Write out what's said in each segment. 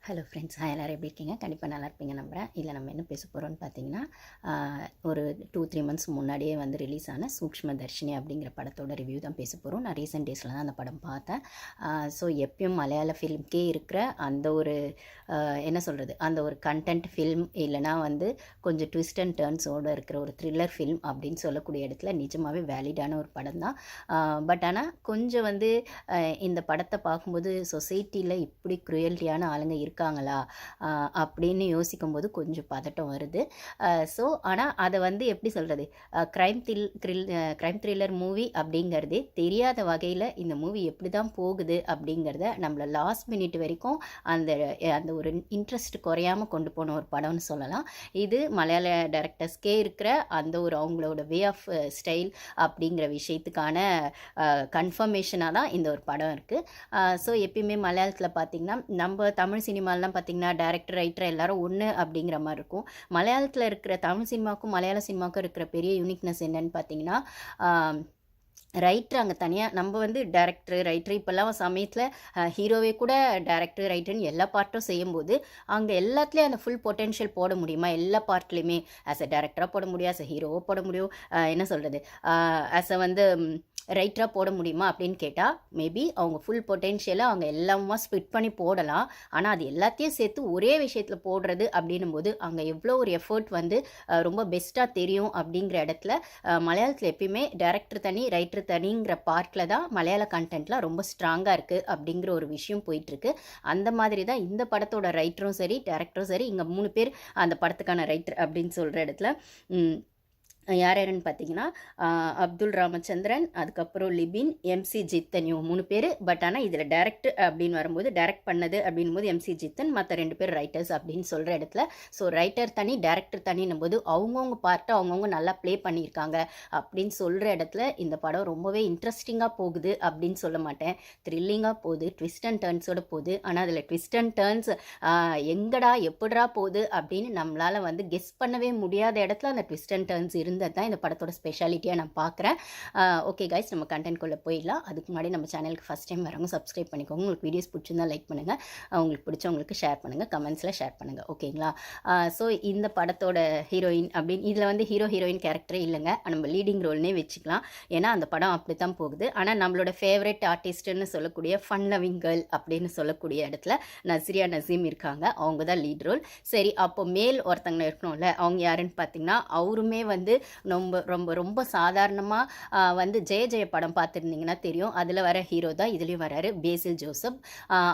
Hello friends, எல்லோரும் எப்படி இருக்கீங்க? கண்டிப்பாக நல்லா இருப்பீங்க நம்புகிறேன். இதில் நம்ம என்ன பேச போகிறோம்னு பார்த்தீங்கன்னா, ஒரு 2-3 மந்த்ஸ் முன்னாடியே வந்து ரிலீஸ் ஆன சூக்ஷ்ம தர்ஷினி அப்படிங்கிற படத்தோட ரிவ்யூ தான் பேச போகிறோம். நான் ரீசெண்ட் டேஸில் தான் அந்த படம் பார்த்தேன். ஸோ எப்பயும் மலையாள ஃபிலிம்க்கே இருக்கிற அந்த ஒரு என்ன சொல்கிறது, அந்த ஒரு கண்டென்ட் ஃபில்ம் இல்லைனா வந்து கொஞ்சம் ட்விஸ்ட் அண்ட் டர்ன்ஸோடு இருக்கிற ஒரு த்ரில்லர் ஃபில்ம் அப்படின்னு சொல்லக்கூடிய இடத்துல நிஜமாகவே வேலிடான ஒரு படம் தான். பட் ஆனால் கொஞ்சம் வந்து இந்த படத்தை பார்க்கும்போது சொசைட்டியில் இப்படி க்ரூயல்ட்டியான ஆளுங்க இருக்காங்களா அப்படின்னு யோசிக்கும்போது கொஞ்சம் பதட்டம் வருது. ஸோ ஆனால் அதை வந்து எப்படி சொல்கிறது, க்ரைம் த்ரில்லர் மூவி அப்படிங்கிறதே தெரியாத வகையில் இந்த மூவி எப்படி தான் போகுது அப்படிங்கிறத நம்மளை லாஸ்ட் மினிட் வரைக்கும் அந்த அந்த ஒரு இன்ட்ரெஸ்ட் குறையாமல் கொண்டு போன ஒரு படம்னு சொல்லலாம். இது மலையாள டைரக்டர்ஸ்க்கே இருக்கிற அந்த ஒரு அவங்களோட வே ஆஃப் ஸ்டைல் அப்படிங்கிற விஷயத்துக்கான கன்ஃபர்மேஷனாக தான் இந்த ஒரு படம் இருக்குது. ஸோ எப்பயுமே மலையாளத்தில் பார்த்திங்கன்னா, நம்ம தமிழ் சினிமாலாம் பார்த்திங்கன்னா டைரக்டர் ரைட்டர் எல்லோரும் ஒன்று அப்படிங்கிற மாதிரி இருக்கும். மலையாளத்தில் இருக்கிற தமிழ் சினிமாவுக்கும் மலையாள சினிமாவுக்கும் இருக்கிற பெரிய யூனிக்னஸ் என்னன்னு பார்த்திங்கன்னா, ரைட்டர் அங்கே தனியாக நம்ம வந்து டேரக்டர் ரைட்டர் இப்போல்லாம் சமயத்தில் ஹீரோவே கூட டேரக்டர் ரைட்டர்னு எல்லா பார்ட்டும் செய்யும்போது அங்கே எல்லாத்துலேயும் அந்த ஃபுல் பொட்டென்ஷியல் போட முடியுமா? எல்லா பார்ட்லேயுமே ஆஸ் அ டேரக்டராக போட முடியும், ஆஸ் அ ஹீரோவாக போட முடியும், என்ன சொல்கிறது, ஆஸ் அ வந்து ரைட்டராக போட முடியுமா அப்படின்னு கேட்டால் மேபி அவங்க ஃபுல் பொட்டென்ஷியலை அவங்க எல்லாமே ஸ்பிட் பண்ணி போடலாம். ஆனால் அது எல்லாத்தையும் சேர்த்து ஒரே விஷயத்தில் போடுறது அப்படின்னும் போது அங்கே எவ்வளோ ஒரு எஃபர்ட் வந்து ரொம்ப பெஸ்ட்டாக தெரியும். அப்படிங்கிற இடத்துல மலையாளத்தில் எப்பயுமே டைரக்டர் தனி ரைட்டர் தனிங்கிற பார்ட்டில் தான் மலையாள கண்டென்ட்லாம் ரொம்ப ஸ்ட்ராங்காக இருக்குது அப்படிங்கிற ஒரு விஷயம் போயிட்டுருக்கு. அந்த மாதிரி தான் இந்த படத்தோட ரைட்டரும் சரி டைரக்டரும் சரி, இங்கே 3 பேர் அந்த படத்துக்கான ரைட்டர் அப்படின்னு சொல்கிற இடத்துல யார் யாருன்னு பார்த்தீங்கன்னா, அப்துல் ராமச்சந்திரன், அதுக்கப்புறம் லிபின், எம்சி ஜித்தன், இவங்க 3 பேர். பட் ஆனால் இதில் டைரக்ட் அப்படின்னு வரும்போது டைரக்ட் பண்ணது அப்படின்னும் போது எம்சி ஜித்தன், மற்ற 2 பேர் ரைட்டர்ஸ் அப்படின்னு சொல்கிற இடத்துல ஸோ ரைட்டர் தனி டைரக்டர் தனின்னும் போது அவங்கவுங்க பார்ட்டை அவங்கவுங்க நல்லா ப்ளே பண்ணியிருக்காங்க அப்படின்னு சொல்கிற இடத்துல இந்த படம் ரொம்பவே இன்ட்ரெஸ்டிங்காக போகுது அப்படின்னு சொல்ல மாட்டேன். த்ரில்லிங்காக போகுது, ட்விஸ்ட் அண்ட் டர்ன்ஸோடு போகுது. ஆனால் அதில் ட்விஸ்ட் அண்ட் டர்ன்ஸ் எங்கடா எப்படா போகுது அப்படின்னு நம்மளால் வந்து கெஸ் பண்ணவே முடியாத இடத்துல அந்த ட்விஸ்ட் அண்ட் டர்ன்ஸ் இருந்தது தான் இந்த படத்தோட ஸ்பெஷாலிட்டியாக நான் பார்க்குறேன். ஓகே கைஸ், நம்ம கண்டென்ட்குள்ளே போயிடலாம். அதுக்கு முன்னாடி நம்ம சேனலுக்கு ஃபஸ்ட் டைம் வரவங்க சப்ஸ்கிரைப் பண்ணிக்கோங்க. உங்களுக்கு வீடியோஸ் பிடிச்சிருந்தா லைக் பண்ணுங்கள், உங்களுக்கு பிடிச்சவங்களுக்கு ஷேர் பண்ணுங்கள், கமெண்ட்ஸில் ஷேர் பண்ணுங்கள். ஓகேங்களா? ஸோ இந்த படத்தோட ஹீரோயின் அப்படின்னு இதில் வந்து ஹீரோயின் கேரக்டரே இல்லைங்க, நம்ம லீடிங் ரோல்னே வச்சுக்கலாம். ஏன்னா அந்த படம் அப்படி தான் போகுது. ஆனால் நம்மளோட ஃபேவரட் ஆர்டிஸ்ட்டுன்னு சொல்லக்கூடிய ஃபன் லவிங் கேர்ள் அப்படின்னு சொல்லக்கூடிய இடத்துல நஸ்ரியா நசீம் இருக்காங்க. அவங்க தான் லீட் ரோல். சரி, அப்போ மேல் ஒருத்தங்க இருக்கணும்ல, அவங்க யாருன்னு பார்த்தீங்கன்னா, அவருமே வந்து ரொம்ப ரொம்ப ரொம்ப சாதாரணமாக வந்து ஜெய படம் பார்த்துருந்தீங்கன்னா தெரியும். அதில் வர ஹீரோ தான் இதுலேயும் வராரு, பேசில் ஜோசப்.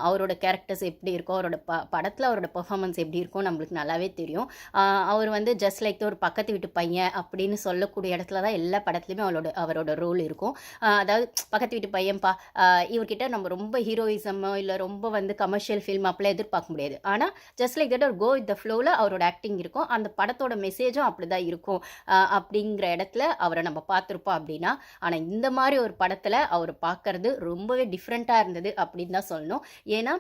அவரோட கேரக்டர்ஸ் எப்படி இருக்கும், அவரோட படத்தில் அவரோட பெர்ஃபார்மன்ஸ் எப்படி இருக்கும் நம்மளுக்கு நல்லாவே தெரியும். அவர் வந்து ஜஸ்ட் லைக் ஒரு பக்கத்து வீட்டு பையன் அப்படின்னு சொல்லக்கூடிய இடத்துல தான் எல்லா படத்துலையுமே அவரோட ரோல் இருக்கும். அதாவது பக்கத்து வீட்டு பையன்ப்பா, இவர்கிட்ட நம்ம ரொம்ப ஹீரோயிசமோ இல்லை ரொம்ப வந்து கமர்ஷியல் ஃபில்ம் அப்பெல்லாம் எதிர்பார்க்க முடியாது. ஆனால் ஜஸ்ட் லைக் தட் ஒரு கோ வித் த ஃப்ளோவில் அவரோட ஆக்டிங் இருக்கும். அந்த படத்தோட மெசேஜும் அப்படி தான் இருக்கும் அப்படிங்கிற இடத்துல அவரை நம்ம பார்த்துருப்போம் அப்படின்னா. ஆனால் இந்த மாதிரி ஒரு படத்தில் அவர் பார்க்கறது ரொம்பவே டிஃப்ரெண்ட்டாக இருந்தது அப்படின்னு தான் சொல்லணும். ஏன்னா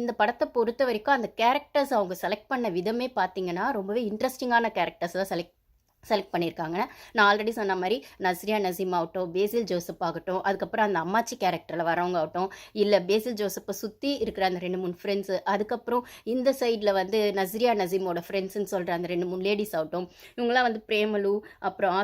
இந்த படத்தை பொறுத்த வரைக்கும் அந்த கேரக்டர்ஸ் அவங்க செலக்ட் பண்ண விதமே பார்த்தீங்கன்னா ரொம்பவே இன்ட்ரெஸ்டிங்கான கேரக்டர்ஸ் தான் செலக்ட் பண்ணியிருக்காங்க. நான் ஆல்ரெடி சொன்ன மாதிரி நஸ்ரியா நசீம் ஆகட்டும், பேசில் ஜோசப் ஆகட்டும், அதுக்கப்புறம் அந்த அம்மாச்சி கேரக்டரில் வரவங்க ஆகட்டும், இல்லை பேசில் ஜோசப்பை சுற்றி இருக்கிற அந்த 2-3 ஃப்ரெண்ட்ஸு, அதுக்கப்புறம் இந்த சைடில் வந்து நஸ்ரியா நசீமோட ஃப்ரெண்ட்ஸுன்னு சொல்கிற அந்த 2-3 லேடிஸ் ஆகட்டும், இவங்களாம் வந்து பிரேமலு, அப்புறம்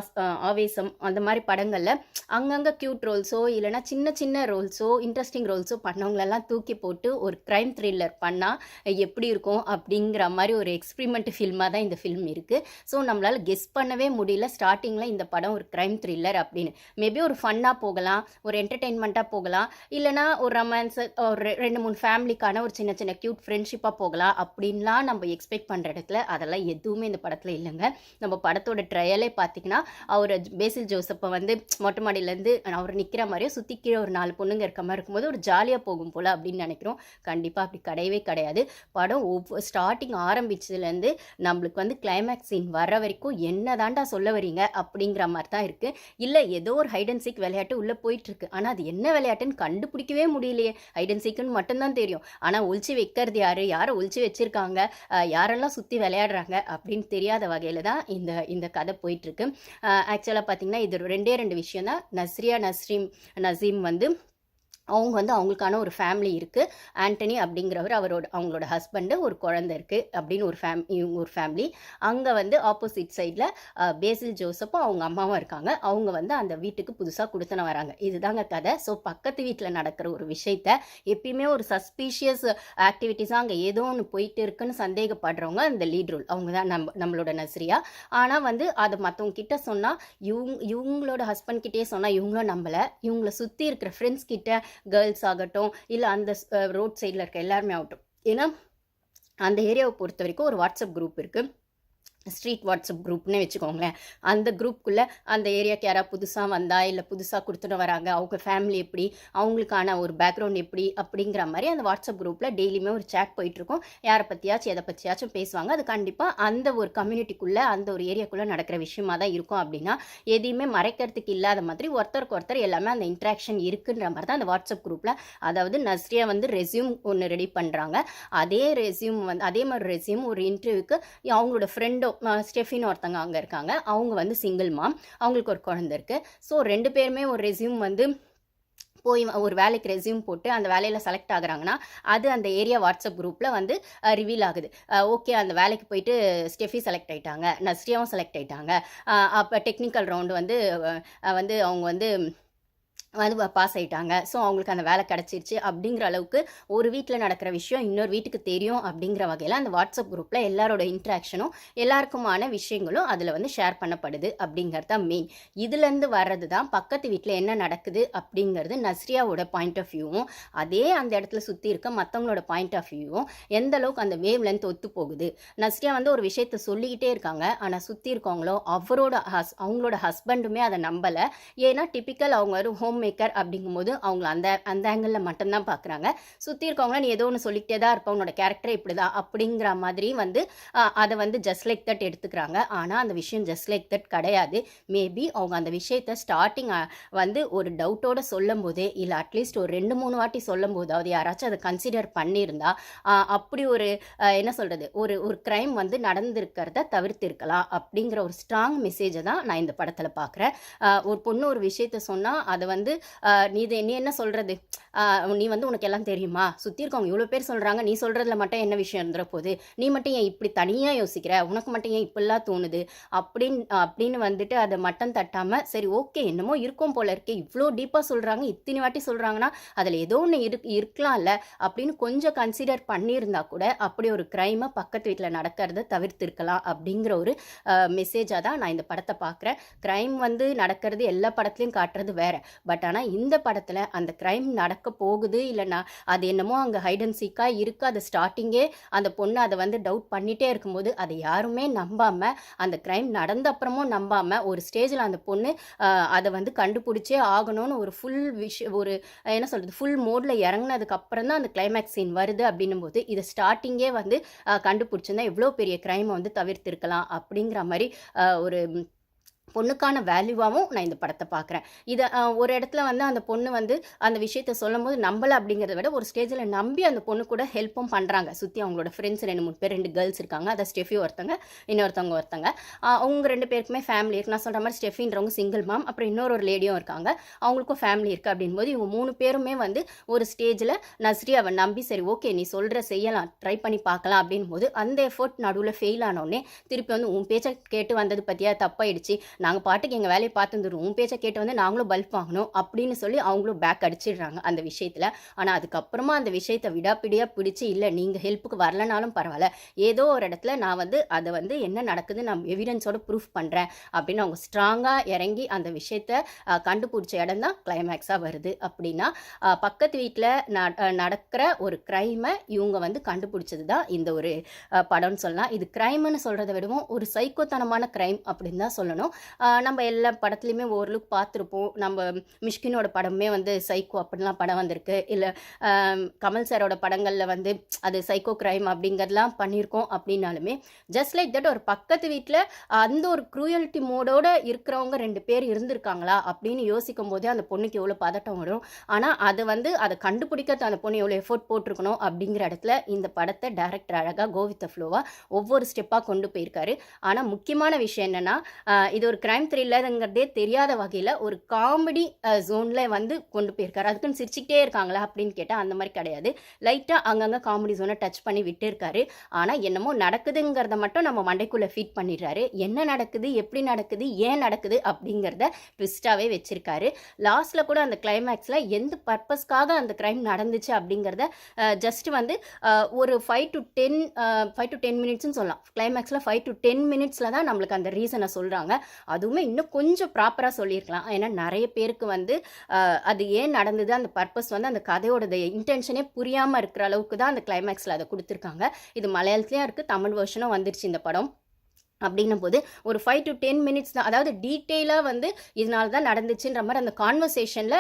ஆவேசம், அந்த மாதிரி படங்களில் அங்கங்கே க்யூட் ரோல்ஸோ இல்லைனா சின்ன சின்ன ரோல்ஸோ இன்ட்ரெஸ்டிங் ரோல்ஸோ பண்ணவங்களெல்லாம் தூக்கி போட்டு ஒரு க்ரைம் த்ரில்லர் பண்ணால் எப்படி இருக்கும் அப்படிங்கிற மாதிரி ஒரு எக்ஸ்பிரிமெண்ட் ஃபில்மாக தான் இந்த ஃபில்ம் இருக்குது. ஸோ நம்மளால் கெஸ் பண்ணவே முடியல ஸ்டார்டிங்கில் இந்த படம் ஒரு க்ரைம் த்ரில்லர் அப்படின்னு. மேபி ஒரு ஃபன்னாக போகலாம், ஒரு என்டர்டெயின்மெண்ட்டாக போகலாம், இல்லைனா ஒரு ரொமான்ஸ், ஒரு 2-3 ஃபேமிலிக்கான ஒரு சின்ன சின்ன க்யூட் ஃப்ரெண்ட்ஷிப்பாக போகலாம் அப்படின்லாம் நம்ம எக்ஸ்பெக்ட் பண்ணுற இடத்துல அதெல்லாம் எதுவுமே இந்த படத்தில் இல்லைங்க. நம்ம படத்தோட ட்ரையலே பார்த்திங்கன்னா, அவர் பேசில் ஜோசப்பை வந்து மொட்டை மாடியிலேருந்து அவர் நிற்கிற மாதிரியே சுற்றி கீழே ஒரு 4 பொண்ணுங்க இருக்க மாதிரி இருக்கும்போது ஒரு ஜாலியாக போகும் போல் அப்படின்னு நினைக்கிறோம். கண்டிப்பாக அப்படி கிடையவே கிடையாது. படம் ஸ்டார்டிங் ஆரம்பிச்சதுலேருந்து நம்மளுக்கு வந்து கிளைமேக்ஸ் சீன் வர வரைக்கும் என்ன தாண்டா சொல்ல வரீங்க அப்படிங்கிற மாதிரி தான் இருக்குது. இல்லை ஏதோ ஒரு ஹைட் அண்ட் சீக் விளையாட்டு உள்ளே போயிட்டுருக்கு, ஆனால் அது என்ன விளையாட்டுன்னு கண்டுபிடிக்கவே முடியலையே. ஹைட் அண்ட் சீக்குன்னு மட்டும்தான் தெரியும், ஆனால் ஒழிச்சு வைக்கிறது யாரை ஒழிச்சு வச்சுருக்காங்க, யாரெல்லாம் சுற்றி விளையாடுறாங்க அப்படின்னு தெரியாத வகையில் தான் இந்த கதை போயிட்டுருக்கு. ஆக்சுவலாக பார்த்திங்கன்னா இது 2 விஷயம் தான். நஸ்ரியா நசீம் வந்து அவங்க வந்து அவங்களுக்கான ஒரு ஃபேமிலி இருக்குது. ஆண்டனி அப்படிங்கிறவர் அவங்களோட ஹஸ்பண்டு, ஒரு குழந்தை இருக்குது அப்படின்னு இவங்க ஒரு ஃபேமிலி. அங்கே வந்து ஆப்போசிட் சைடில் பேசில் ஜோசப்பும் அவங்க அம்மாவும் இருக்காங்க. அவங்க வந்து அந்த வீட்டுக்கு புதுசாக குடுத்தன வராங்க. இதுதாங்க கதை. ஸோ பக்கத்து வீட்டில் நடக்கிற ஒரு விஷயத்த எப்பயுமே ஒரு சஸ்பீஷியஸ் ஆக்டிவிட்டீஸாக அங்கே ஏதோ ஒன்று போயிட்டு இருக்குன்னு சந்தேகப்படுறவங்க அந்த லீட் ரோல். அவங்க தான் நம்மளோட நஸ்ரியா. ஆனால் வந்து அதை மற்றவங்க கிட்ட சொன்னால் இவங்களோட ஹஸ்பண்ட் கிட்டே சொன்னால் இவங்களும் நம்பலை. இவங்களை சுற்றி இருக்கிற ஃப்ரெண்ட்ஸ் கிட்ட, கேர்ள்ஸ் ஆகட்டும், இல்லை அந்த ரோட் சைடில் இருக்க எல்லாருமே ஆகட்டும். ஏன்னா அந்த ஏரியாவை பொறுத்த வரைக்கும் ஒரு வாட்ஸ்அப் குரூப் இருக்குது, ஸ்ட்ரீட் வாட்ஸ்அப் குரூப்னே வச்சுக்கோங்களேன். அந்த குரூப்புக்குள்ளே அந்த ஏரியாவுக்கு யாராவது புதுசாக வந்தா, இல்லை புதுசாக கொடுத்துட்டு வராங்க, அவங்க ஃபேமிலி எப்படி, அவங்களுக்கான ஒரு பேக்ரவுண்ட் எப்படி அப்படிங்கிற மாதிரி அந்த வாட்ஸ்அப் குரூப்பில் டெய்லியுமே ஒரு சேட் போயிட்டுருக்கும். யாரை பற்றியாச்சும் எதை பற்றியாச்சும் பேசுவாங்க. அது கண்டிப்பாக அந்த ஒரு கம்யூனிட்டிக்குள்ளே, அந்த ஒரு ஏரியாக்குள்ளே நடக்கிற விஷயமா தான் இருக்கும். அப்படின்னா எதையுமே மறைக்கிறதுக்கு இல்லாத மாதிரி ஒருத்தருக்கு ஒருத்தர் எல்லாமே அந்த இன்ட்ராக்ஷன் இருக்குன்ற மாதிரி தான் அந்த வாட்ஸ்அப் குரூப்பில். அதாவது நஸ்ரியா வந்து ரெஸ்யூம் ஒன்று ரெடி பண்ணுறாங்க. அதே மாதிரி ரெஸ்யூம் ஒரு இன்டர்வியூக்கு அவங்களோட ஃப்ரெண்டோ ஸ்டெஃபின்னு ஒருத்தங்க அங்கே இருக்காங்க. அவங்க வந்து சிங்கிள் மாம், அவங்களுக்கு ஒரு குழந்தை இருக்குது. ஸோ 2 பேருமே ஒரு ரெஸ்யூம் வந்து போய் ஒரு வேலைக்கு ரெஸ்யூம் போட்டு அந்த வேலையில் செலக்ட் ஆகுறாங்கன்னா அது அந்த ஏரியா வாட்ஸ்அப் குரூப்பில் வந்து ரிவீல் ஆகுது. ஓகே, அந்த வேலைக்கு போயிட்டு ஸ்டெஃபி செலக்ட் ஆகிட்டாங்க, நஸ்ரியாவும் செலக்ட் ஆகிட்டாங்க. அப்போ டெக்னிக்கல் ரவுண்டு வந்து அவங்க வந்து பாஸ் ஆகிட்டாங்க. ஸோ அவங்களுக்கு அந்த வேலை கிடச்சிருச்சு அப்படிங்கிற அளவுக்கு ஒரு வீட்டில் நடக்கிற விஷயம் இன்னொரு வீட்டுக்கு தெரியும் அப்படிங்கிற வகையில் அந்த வாட்ஸ்அப் குரூப்பில் எல்லாரோட இன்ட்ராக்ஷனும் எல்லாருக்குமான விஷயங்களும் அதில் வந்து ஷேர் பண்ணப்படுது அப்படிங்கிறது தான் மெயின். இதுலேருந்து வர்றது தான் பக்கத்து வீட்டில் என்ன நடக்குது அப்படிங்கிறது நஸ்ரியாவோட பாயிண்ட் ஆஃப் வியூவும், அதே அந்த இடத்துல சுற்றி இருக்க மற்றவங்களோட பாயிண்ட் ஆஃப் வியூவும் எந்த அளவுக்கு அந்த வேவ் லென்த் ஒத்து போகுது. நஸ்ரியா வந்து ஒரு விஷயத்த சொல்லிக்கிட்டே இருக்காங்க, ஆனால் சுற்றி இருக்கவங்களோ அவங்களோட ஹஸ்பண்டுமே அதை நம்பலை. ஏன்னா டிப்பிக்கல் அவங்க ஒரு ஹோம் மேக்கர் அப்படிங்கும்போது அவங்க அந்த ஆங்கிளில் மட்டும்தான் பார்க்குறாங்க. சுற்றி இருக்கவங்கள நீ ஏதோ ஒன்று சொல்லிக்கிட்டே தான் இருப்ப, உன்னோட கேரக்டர் இப்படி தான் அப்படிங்கிற மாதிரி வந்து அதை வந்து ஜஸ்ட் லைக் தட் எடுத்துக்கிறாங்க. ஆனால் அந்த விஷயம் ஜஸ்ட் லைக் தட் கிடையாது. மேபி அவங்க அந்த விஷயத்தை ஸ்டார்டிங் வந்து ஒரு டவுட்டோடு சொல்லும் போதே, இல்லை அட்லீஸ்ட் ஒரு 2-3 வாட்டி சொல்லும் போதாவது யாராச்சும் அதை கன்சிடர் பண்ணியிருந்தா அப்படி ஒரு என்ன சொல்கிறது, ஒரு க்ரைம் வந்து நடந்திருக்கிறத தவிர்த்திருக்கலாம் அப்படிங்கிற ஒரு ஸ்ட்ராங் மெசேஜை தான் நான் இந்த படத்தில் பார்க்குறேன். ஒரு பொண்ணு ஒரு விஷயத்த சொன்னால் அதை வந்து நீ என்ன சொல்கிறது, நீ வந்து உனக்கு எல்லாம் தெரியுமா, சுற்றி இருக்கவங்க இவ்வளோ பேர் சொல்கிறாங்க, நீ சொல்கிறதுல மட்டும் என்ன விஷயம் இருந்துற போகுது, நீ மட்டும் ஏன் இப்படி தனியாக யோசிக்கிற, உனக்கு மட்டும் ஏன் இப்படிலாம் தோணுது அப்படின்னு வந்துட்டு அதை மட்டம் தட்டாமல், சரி ஓகே என்னமோ இருக்கும் போல இருக்கே, இவ்வளோ டீப்பாக சொல்கிறாங்க, இத்தனை வாட்டி சொல்கிறாங்கன்னா அதில் ஏதோ ஒன்று இருக்கலாம்ல அப்படின்னு கொஞ்சம் கன்சிடர் பண்ணியிருந்தா கூட அப்படி ஒரு க்ரைமை பக்கத்து வீட்டில் நடக்கிறத தவிர்த்திருக்கலாம் அப்படிங்கிற ஒரு மெசேஜாக தான் நான் இந்த படத்தை பார்க்குறேன். க்ரைம் வந்து நடக்கிறது எல்லா படத்துலையும் காட்டுறது வேற, பட் ஆனால் இந்த படத்தில் அந்த க்ரைம் நடக்க போகுது, இல்லைன்னா அது என்னமோ அங்கே ஹைட் அண்ட் சீக்காக இருக்குது, அது ஸ்டார்டிங்கே அந்த பொண்ணு அதை வந்து டவுட் பண்ணிகிட்டே இருக்கும்போது அதை யாருமே நம்பாமல், அந்த க்ரைம் நடந்த அப்புறமும் நம்பாமல் ஒரு ஸ்டேஜில் அந்த பொண்ணு அதை வந்து கண்டுபிடிச்சே ஆகணும்னு ஒரு ஒரு என்ன சொல்கிறது ஃபுல் மோடில் இறங்கினதுக்கு அப்புறம் தான் அந்த கிளைமேக்ஸ் சீன் வருது. அப்படின்னும் போது இதை ஸ்டார்டிங்கே வந்து கண்டுபிடிச்சிருந்தா எவ்வளோ பெரிய க்ரைமை வந்து தவிர்த்திருக்கலாம் அப்படிங்கிற மாதிரி ஒரு பொண்ணுக்கான வேல்யூவாகவும் நான் இந்த படத்தை பார்க்குறேன். இதை ஒரு இடத்துல வந்து அந்த பொண்ணு வந்து அந்த விஷயத்த சொல்லும் போது நம்பலை அப்படிங்கிறத விட ஒரு ஸ்டேஜில் நம்பி அந்த பொண்ணு கூட ஹெல்ப்பும் பண்ணுறாங்க. சுற்றி அவங்களோட ஃப்ரெண்ட்ஸ் 2-3 பேர், 2 கேர்ள்ஸ் இருக்காங்க. அதை ஸ்டெஃபி ஒருத்தங்க, இன்னொருத்தவங்க அவங்க 2 பேருக்குமே ஃபேமிலி இருக்குது. நான் சொல்கிற மாதிரி ஸ்டெஃபின்றவங்க சிங்கிள் மாம், அப்புறம் இன்னொரு லேடியும் இருக்காங்க, அவங்களுக்கும் ஃபேமிலி இருக்குது. அப்படின்போது இவங்க 3 பேருமே வந்து ஒரு ஸ்டேஜில் நஸ்ரியாவை நம்பி சரி ஓகே நீ சொல்கிற செய்யலாம், ட்ரை பண்ணி பார்க்கலாம் அப்படின்போது அந்த எஃபோர்ட் நடுவில் ஃபெயில் ஆனோடனே திருப்பி வந்து உன் பேச்சை கேட்டு வந்தது பற்றியா தப்பாயிடுச்சு, நாங்கள் பாட்டுக்கு எங்கள் வேலையை பார்த்துருந்துருவோம், உன் பேச்சை கேட்டு வந்து நாங்களும் பல்ப் வாங்கணும் அப்படின்னு சொல்லி அவங்களும் பேக் அடிச்சிடுறாங்க அந்த விஷயத்தில். ஆனால் அதுக்கப்புறமா அந்த விஷயத்தை விடாப்பிடியாக பிடிச்சி, இல்லை நீங்கள் ஹெல்ப்புக்கு வரலனாலும் பரவாயில்ல, ஏதோ ஒரு இடத்துல நான் வந்து அதை வந்து என்ன நடக்குது நான் எவிடன்ஸோட ப்ரூஃப் பண்ணுறேன் அப்படின்னு அவங்க ஸ்ட்ராங்காக இறங்கி அந்த விஷயத்தை கண்டுபிடிச்ச இடம் தான் கிளைமேக்ஸாக வருது. அப்படின்னா பக்கத்து வீட்டில் நடக்கிற ஒரு க்ரைமை இவங்க வந்து கண்டுபிடிச்சது தான் இந்த ஒரு படம்னு சொல்லலாம். இது க்ரைம்னு சொல்கிறத விடவும் ஒரு சைக்கோத்தனமான க்ரைம் அப்படின்னு தான் சொல்லணும். நம்ம எல்லா படத்துலையுமே ஓரளவுக்கு பார்த்துருப்போம். நம்ம மிஷ்கினோட படமே வந்து சைக்கோ அப்படிலாம் படம் வந்திருக்கு, இல்லை கமல் சாரோட படங்களில் வந்து அது சைக்கோ க்ரைம் அப்படிங்கிறதுலாம் பண்ணியிருக்கோம். அப்படின்னாலுமே ஜஸ்ட் லைக் தட் ஒரு பக்கத்து வீட்டில் அந்த ஒரு க்ரூயல்ட்டி மோடோடு இருக்கிறவங்க 2 பேர் இருந்திருக்காங்களா அப்படின்னு யோசிக்கும் போதே அந்த பொண்ணுக்கு எவ்வளோ பதட்டம் வரும். ஆனால் அது வந்து அதை கண்டுபிடிக்கிறது அந்த பொண்ணு எவ்வளோ எஃபோர்ட் போட்டிருக்கணும் அப்படிங்கிற இடத்துல இந்த படத்தை டைரக்டர் அழகாக கோவித்த ஃப்ளோவாக ஒவ்வொரு ஸ்டெப்பாக கொண்டு போயிருக்காரு. ஆனால் முக்கியமான விஷயம் என்னென்னா இது ஒரு கிரைம் த்ரில்லருங்கிறதே தெரியாத வகையில் ஒரு காமெடி ஜோனில் வந்து கொண்டு போயிருக்காரு. அதுக்குன்னு சிரிச்சுக்கிட்டே இருக்காங்களா அப்படின்னு கேட்டால் அந்த மாதிரி கிடையாது. லைட்டாக அங்கங்கே காமெடி ஜோனை டச் பண்ணி விட்டு இருக்காரு. ஆனால் என்னமோ நடக்குதுங்கிறத மட்டும் நம்ம மண்டைக்குள்ளே ஃபீட் பண்ணிடுறாரு. என்ன நடக்குது, எப்படி நடக்குது, ஏன் நடக்குது அப்படிங்கிறத ட்விஸ்ட்டாகவே வச்சுருக்காரு. லாஸ்ட்டில் கூட அந்த கிளைமேக்ஸில் எந்த பர்பஸ்க்காக அந்த கிரைம் நடந்துச்சு அப்படிங்கிறத ஜஸ்ட் வந்து ஒரு 5 to 10 மினிட்ஸ்னு சொல்லலாம். கிளைமேக்ஸில் 5 to 10 மினிட்ஸில் தான் நம்மளுக்கு அந்த ரீசனை சொல்கிறாங்க. அதுவுமே இன்னும் கொஞ்சம் ப்ராப்பராக சொல்லியிருக்கலாம். ஏன்னா நிறைய பேருக்கு வந்து அது ஏன் நடந்தது, அந்த பர்பஸ் வந்து அந்த கதையோட இன்டென்ஷனே புரியாமல் இருக்கிற அளவுக்கு தான் அந்த கிளைமேக்ஸில் அதை கொடுத்துருக்காங்க. இது மலையாளத்துலேயும் இருக்குது, தமிழ் வெர்ஷனும் வந்துருச்சு இந்த படம். அப்படின்னும் போது ஒரு 5 to 10 மினிட்ஸ் தான், அதாவது டீட்டெயிலாக வந்து இதனால தான் நடந்துச்சுன்ற மாதிரி அந்த கான்வர்சேஷனில்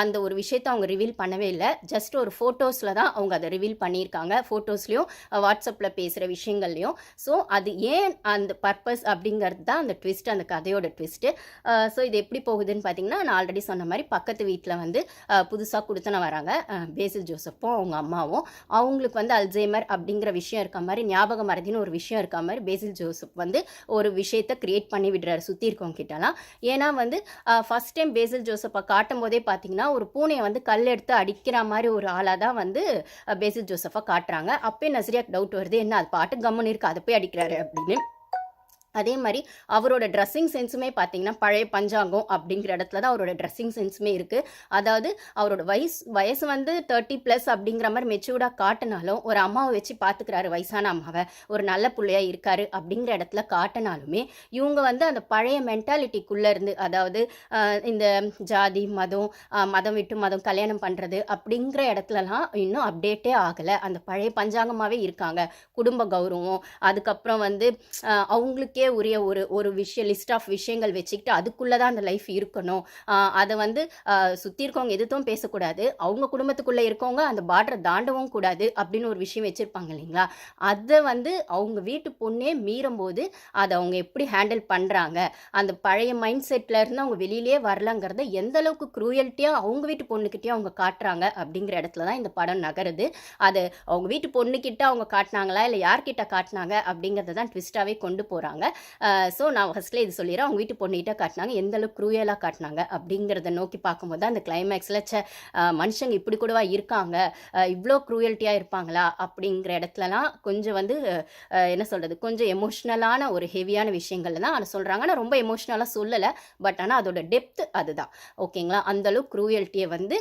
அந்த ஒரு விஷயத்தை அவங்க ரிவீல் பண்ணவே இல்லை. ஜஸ்ட் ஒரு ஃபோட்டோஸில் தான் அவங்க அதை ரிவீல் பண்ணியிருக்காங்க. ஃபோட்டோஸ்லையும் வாட்ஸ்அப்பில் பேசுகிற விஷயங்கள்லையும். ஸோ அது ஏன் அந்த பர்பஸ் அப்படிங்கிறது தான் அந்த ட்விஸ்ட், அந்த கதையோட ட்விஸ்ட்டு. ஸோ இது எப்படி போகுதுன்னு பார்த்தீங்கன்னா, நான் ஆல்ரெடி சொன்ன மாதிரி பக்கத்து வீட்டில் வந்து புதுசாக கொடுத்தன வராங்க. பேசில் ஜோசப்பும் அவங்க அம்மாவும். அவங்களுக்கு வந்து அல்சைமர் அப்படிங்கிற விஷயம் இருக்க மாதிரி, ஞாபக மறதின்னு ஒரு விஷயம் இருக்க மாதிரி பேசில் ஜோசப் வந்து ஒரு விஷயத்தை கிரியேட் பண்ணி விடுறாரு சுற்றி இருக்கவங்க கிட்டலாம். ஏன்னா வந்து ஃபர்ஸ்ட் டைம் பேசில் ஜோசப்பை காட்டும் போதே பார்த்தீங்கன்னா ஒரு பூனையை வந்து கல் எடுத்து அடிக்கிற மாதிரி ஒரு ஆளாக தான் வந்து பேசில் ஜோசப்பை காட்டுறாங்க. அப்பயே நஸ்ரியாக்கு டவுட் வருது, என்ன அது பாட்டு கம்முன்னு இருக்கு, அதை போய் அடிக்கிறாரு அப்படின்னு. அதே மாதிரி அவரோட ட்ரெஸ்ஸிங் சென்ஸுமே பார்த்தீங்கன்னா பழைய பஞ்சாங்கம் அப்படிங்கிற இடத்துல தான் அவரோட ட்ரெஸ்ஸிங் சென்ஸுமே இருக்குது. அதாவது அவரோட வயசு வந்து 30+ அப்படிங்கிற மாதிரி மெச்சூர்டாக காட்டினாலும் ஒரு அம்மாவை வச்சு பார்த்துக்கிறாரு, வயசான அம்மாவை, ஒரு நல்ல பிள்ளையாக இருக்காரு அப்படிங்கிற இடத்துல காட்டினாலுமே இவங்க வந்து அந்த பழைய மென்டாலிட்டிக்குள்ளே இருந்து, அதாவது இந்த ஜாதி மதம் விட்டு மதம் கல்யாணம் பண்ணுறது அப்படிங்கிற இடத்துலலாம் இன்னும் அப்டேட்டே ஆகலை. அந்த பழைய பஞ்சாங்கமாகவே இருக்காங்க. குடும்ப கௌரவம், அதுக்கப்புறம் வந்து அவங்களுக்கே உரிய ஒரு லிஸ்ட் ஆஃப் விஷயங்கள் வச்சுக்கிட்டு அதுக்குள்ளே தான் அந்த லைஃப் இருக்கணும். அதை வந்து சுற்றி இருக்கவங்க எதுவும் பேசக்கூடாது, அவங்க குடும்பத்துக்குள்ளே இருக்கவங்க அந்த பார்டரை தாண்டவும் கூடாது அப்படின்னு ஒரு விஷயம் வச்சுருப்பாங்க இல்லைங்களா. அதை வந்து அவங்க வீட்டு பொண்ணே மீறும்போது அதை அவங்க எப்படி ஹேண்டில் பண்ணுறாங்க, அந்த பழைய மைண்ட் செட்டில் இருந்து அவங்க வெளியிலே வரலங்கிறத எந்த அளவுக்கு க்ரூயல்ட்டியாக அவங்க வீட்டு பொண்ணுக்கிட்டேயும் அவங்க காட்டுறாங்க அப்படிங்கிற இடத்துல தான் இந்த படம் நகருது. அது அவங்க வீட்டு பொண்ணுக்கிட்ட அவங்க காட்டினாங்களா இல்லை யார்கிட்ட காட்டினாங்க அப்படிங்கிறத தான் ட்விஸ்ட்டாகவே கொண்டு போகிறாங்க. ஸோ நான் ஃபஸ்ட்லேயே இது சொல்லிடுறேன், அவங்க வீட்டு பொண்ணுகிட்ட காட்டினாங்க, எந்த அளவுக்கு க்ரூயலாக காட்டினாங்க அப்படிங்கிறத நோக்கி பார்க்கும்போது அந்த கிளைமேக்ஸில் மனுஷங்க இப்படி கூடவா இருக்காங்க, இவ்வளோ க்ரூயல்ட்டியாக இருப்பாங்களா அப்படிங்கிற இடத்துலலாம் கொஞ்சம் வந்து என்ன சொல்கிறது, கொஞ்சம் எமோஷ்னலான ஒரு ஹெவியான விஷயங்கள் தான் அதை சொல்கிறாங்க. ஆனால் ரொம்ப எமோஷ்னலாக சொல்லலை, பட் ஆனால் அதோட டெப்த்து அதுதான். ஓகேங்களா. அந்தளவுக்கு க்ரூயல்ட்டியை வந்து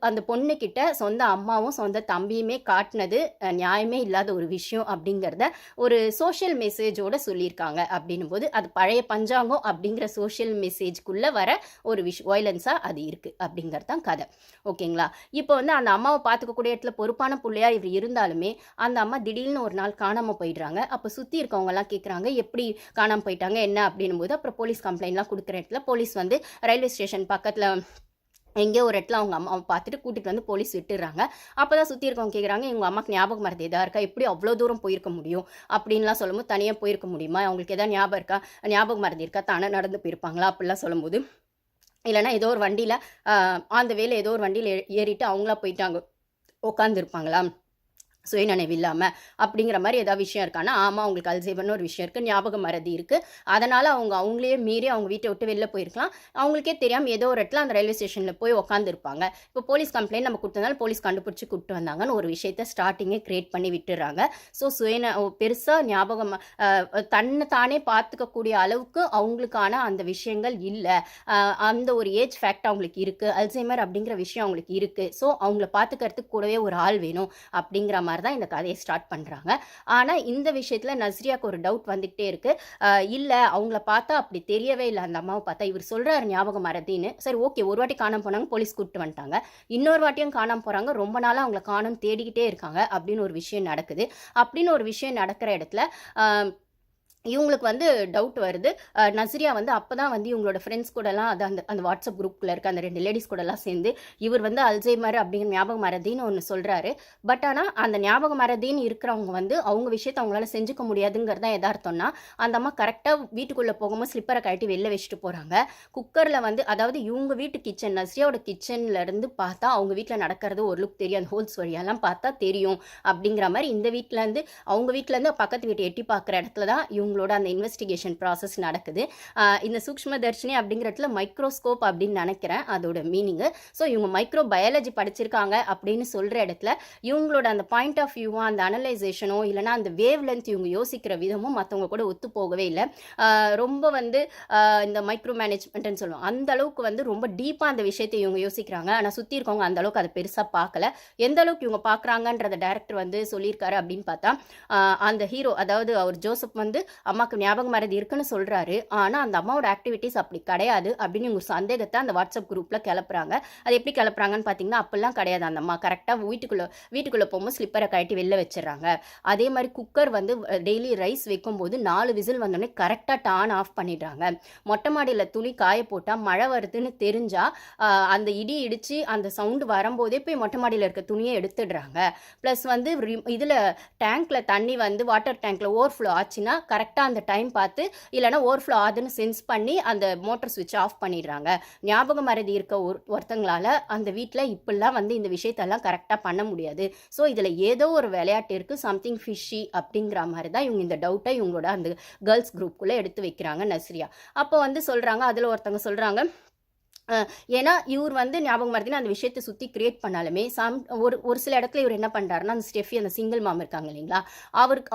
அந்த பொண்ணுக்கிட்ட சொந்த அம்மாவும் சொந்த தம்பியுமே காட்டினது நியாயமே இல்லாத ஒரு விஷயம் அப்படிங்கிறத ஒரு சோஷியல் மெசேஜோடு சொல்லியிருக்காங்க. அப்படின்னும் போது அது பழைய பஞ்சாங்கம் அப்படிங்கிற சோஷியல் மெசேஜ்குள்ளே வர ஒரு வயலன்ஸாக அது இருக்குது அப்படிங்கிறது தான் கதை. ஓகேங்களா. இப்போ வந்து அந்த அம்மாவை பார்த்துக்கக்கூடிய இடத்துல பொறுப்பான பிள்ளையாக இவர் இருந்தாலுமே அந்த அம்மா திடீர்னு ஒரு நாள் காணாமல் போயிடுறாங்க. அப்போ சுற்றி இருக்கவங்கலாம் கேட்குறாங்க எப்படி காணாமல் போயிட்டாங்க என்ன அப்படின்னும் போது அப்புறம் போலீஸ் கம்ப்ளைண்ட்லாம் கொடுக்குற இடத்துல போலீஸ் வந்து ரயில்வே ஸ்டேஷன் பக்கத்தில் எங்கேயோ ஒரு இடத்துல அவங்க அம்மாவை பார்த்துட்டு கூட்டிகிட்டு வந்து போலீஸ் விட்டுடுறாங்க. அப்போ தான் சுற்றி இருக்கவங்க கேட்குறாங்க, எங்கள் அம்மாவுக்கு ஞாபகம் மறதி எதாக இருக்கா, எப்படி அவ்வளோ தூரம் போயிருக்க முடியும் அப்படின்லாம் சொல்லும்போது, தனியாக போயிருக்க முடியுமா, அவங்களுக்கு எதாவது ஞாபகம் இருக்கா, ஞாபகம் மறதி இருக்கா, தானே நடந்து போயிருப்பாங்களா அப்படிலாம் சொல்லும்போது, இல்லைனா ஏதோ ஒரு வண்டியில் அந்த வேலை ஏதோ ஒரு வண்டியில் ஏறிட்டு அவங்களா போயிட்டாங்க உட்காந்துருப்பாங்களா சுயநினைவு இல்லாமல் அப்படிங்கிற மாதிரி ஏதாவது விஷயம் இருக்கான்னா, ஆமாம் அவங்களுக்கு அல்சைமர்னு ஒரு விஷயம் இருக்குது, ஞாபகம் மறதி இருக்குது, அதனால் அவங்களே மீறி அவங்க வீட்டை விட்டு வெளில போயிருக்கலாம், அவங்களுக்கே தெரியாமல் ஏதோ ஒரு இடத்துல அந்த ரயில்வே ஸ்டேஷனில் போய் உட்காந்துருப்பாங்க. இப்போ போலீஸ் கம்ப்ளைண்ட் நம்ம கொடுத்ததுனால போலீஸ் கண்டுபிடிச்சி கூப்பிட்டு வந்தாங்கன்னு ஒரு விஷயத்தை ஸ்டார்டிங்கே கிரியேட் பண்ணி விட்டுறாங்க. ஸோ பெருசாக ஞாபகம் தன்னை தானே பார்த்துக்கக்கூடிய அளவுக்கு அவங்களுக்கான அந்த விஷயங்கள் இல்லை, அந்த ஒரு ஏஜ் ஃபேக்ட் அவங்களுக்கு இருக்குது, அல்சைமர் அப்படிங்கிற விஷயம் அவங்களுக்கு இருக்குது. ஸோ அவங்கள பார்த்துக்கிறதுக்கு கூடவே ஒரு ஆள் வேணும் அப்படிங்கிற மாதிரி தான் இந்த கதையை ஸ்டார்ட் பண்ணுறாங்க. ஆனால் இந்த விஷயத்தில் நஸ்ரியாவுக்கு ஒரு டவுட் வந்துகிட்டே இருக்குது. இல்லை அவங்கள பார்த்தா அப்படி தெரியவே இல்லை, அந்த அம்மாவை பார்த்தா இவர் சொல்கிறாரு ஞாபகம் மறதின்னு. சரி ஓகே, ஒரு வாட்டி காணாமல் போனாங்க, போலீஸ் கூப்பிட்டு வந்துட்டாங்க, இன்னொரு வாட்டியும் காணாமல் போகிறாங்க, ரொம்ப நாளாக அவங்கள காணும் தேடிக்கிட்டே இருக்காங்க அப்படின்னு ஒரு விஷயம் நடக்குது. அப்படின்னு ஒரு விஷயம் நடக்கிற இடத்துல இவங்களுக்கு வந்து டவுட் வருது. நஸ்ரியா வந்து அப்போ தான் வந்து இவங்களோட ஃப்ரெண்ட்ஸ் கூடலாம் அந்த வாட்ஸ்அப் குரூப்பில் இருக்க அந்த 2 லேடிஸ் கூடலாம் சேர்ந்து இவர் வந்து அல்சைமர் அப்படிங்கிற ஞாபகம் மறதின்னு ஒன்று சொல்கிறாரு. பட் ஆனால் அந்த ஞாபகம் மறதின்னு இருக்கிறவங்க வந்து அவங்க விஷயத்தை அவங்களால செஞ்சுக்க முடியாதுங்கிறது தான் எதார்த்தம்னா, அந்த அம்மா கரெக்டாக வீட்டுக்குள்ளே போகும்போது ஸ்லிப்பரை கழட்டி வெளில வச்சுட்டு போகிறாங்க. குக்கரில் வந்து, அதாவது இவங்க வீட்டு கிச்சன், நஸ்ரியாவோட கிச்சன்லேருந்து பார்த்தா அவங்க வீட்டில் நடக்கிறது ஒரு லுக் தெரியும், அந்த ஹோல்ஸ் வழியெல்லாம் பார்த்தா தெரியும் அப்படிங்கிற மாதிரி இந்த வீட்டிலேருந்து அவங்க வீட்டிலேருந்து பக்கத்து வீட்டை எட்டி பார்க்குற இடத்துல தான் இவங்க இவங்களோட அந்த இன்வெஸ்டிகேஷன் ப்ராசஸ் நடக்குது. இந்த சூக்ஷ்மதர்ஷினி அப்படிங்கிறதுல மைக்ரோஸ்கோப் அப்படின்னு நினைக்கிறேன் அதோட மீனிங்கு. ஸோ இவங்க மைக்ரோ பயாலஜி படிச்சிருக்காங்க அப்படின்னு சொல்கிற இடத்துல இவங்களோட அந்த பாயிண்ட் ஆஃப் வியூவோ அந்த அனலைசேஷனோ இல்லைனா அந்த வேவ் லென்த் இவங்க யோசிக்கிற விதமும் மற்றவங்க கூட ஒத்து போகவே இல்லை. ரொம்ப வந்து இந்த மைக்ரோ மேனேஜ்மெண்ட்னு சொல்லுவோம் அந்த அளவுக்கு வந்து ரொம்ப டீப்பாக அந்த விஷயத்தை இவங்க யோசிக்கிறாங்க. ஆனால் சுற்றி இருக்கவங்க அந்த அளவுக்கு அதை பெருசாக பார்க்கல. எந்த அளவுக்கு இவங்க பார்க்குறாங்கன்றத டைரக்டர் வந்து சொல்லியிருக்காரு அப்படின்னு பார்த்தா அந்த ஹீரோ அதாவது அவர் ஜோசப் வந்து அம்மாவுக்கு ஞாபக மறதி இருக்குன்னு சொல்கிறாரு. ஆனால் அந்த அம்மாவோட ஆக்டிவிட்டீஸ் அப்படி கிடையாது அப்படின்னு இவங்க சந்தேகத்தை அந்த வாட்ஸ்அப் குரூப்பில் கிளப்புறாங்க. அது எப்படி கிளப்புறாங்கன்னு பார்த்தீங்கன்னா அப்பெல்லாம் கிடையாது. அந்த அம்மா கரெக்டாக வீட்டுக்குள்ளே போகும்போது ஸ்லிப்பரை கழட்டி வெளில வச்சிடறாங்க. அதே மாதிரி குக்கர் வந்து டெய்லி ரைஸ் வைக்கும்போது 4 விசில் வந்தோடனே கரெக்டாக டான் ஆஃப் பண்ணிடுறாங்க. மொட்டை மாடியில் துணி காய போட்டால் மழை வருதுன்னு தெரிஞ்சால் அந்த இடி இடித்து அந்த சவுண்டு வரும்போதே போய் மொட்டை மாடியில் இருக்க துணியை எடுத்துடுறாங்க. ப்ளஸ் வந்து இதில் டேங்க்கில் தண்ணி வந்து வாட்டர் டேங்க்கில் ஓவர்ஃப்ளோ ஆச்சுன்னா கரெக்டாக அந்த டைம் பார்த்து இல்லைனா ஓவர்ஃப்ளோ ஆகுதுன்னு சென்ஸ் பண்ணி அந்த மோட்டர் ஸ்விட்ச் ஆஃப் பண்ணிடுறாங்க. ஞாபக மறதி இருக்க ஒருத்தங்களால் அந்த வீட்டில் இப்படிலாம் வந்து இந்த விஷயத்தெல்லாம் கரெக்டாக பண்ண முடியாது. ஸோ இதில் ஏதோ ஒரு விளையாட்டு இருக்குது, சம்திங் ஃபிஷ்ஷி அப்படிங்கிற மாதிரி தான் இவங்க இந்த டவுட்டை இவங்களோட அந்த கேர்ள்ஸ் குரூப்புக்குள்ளே எடுத்து வைக்கிறாங்க நஸ்ரியா. அப்போ வந்து சொல்கிறாங்க, அதில் ஒருத்தவங்க சொல்கிறாங்க ஏன்னா இவர் வந்து ஞாபகம் மறதினா அந்த விஷயத்தை சுற்றி கிரியேட் பண்ணாலுமே ஒரு சில இடத்துல இவர் என்ன பண்ணுறாருன்னா அந்த ஸ்டெஃபி அந்த சிங்கிள் மாம் இருக்காங்க இல்லைங்களா,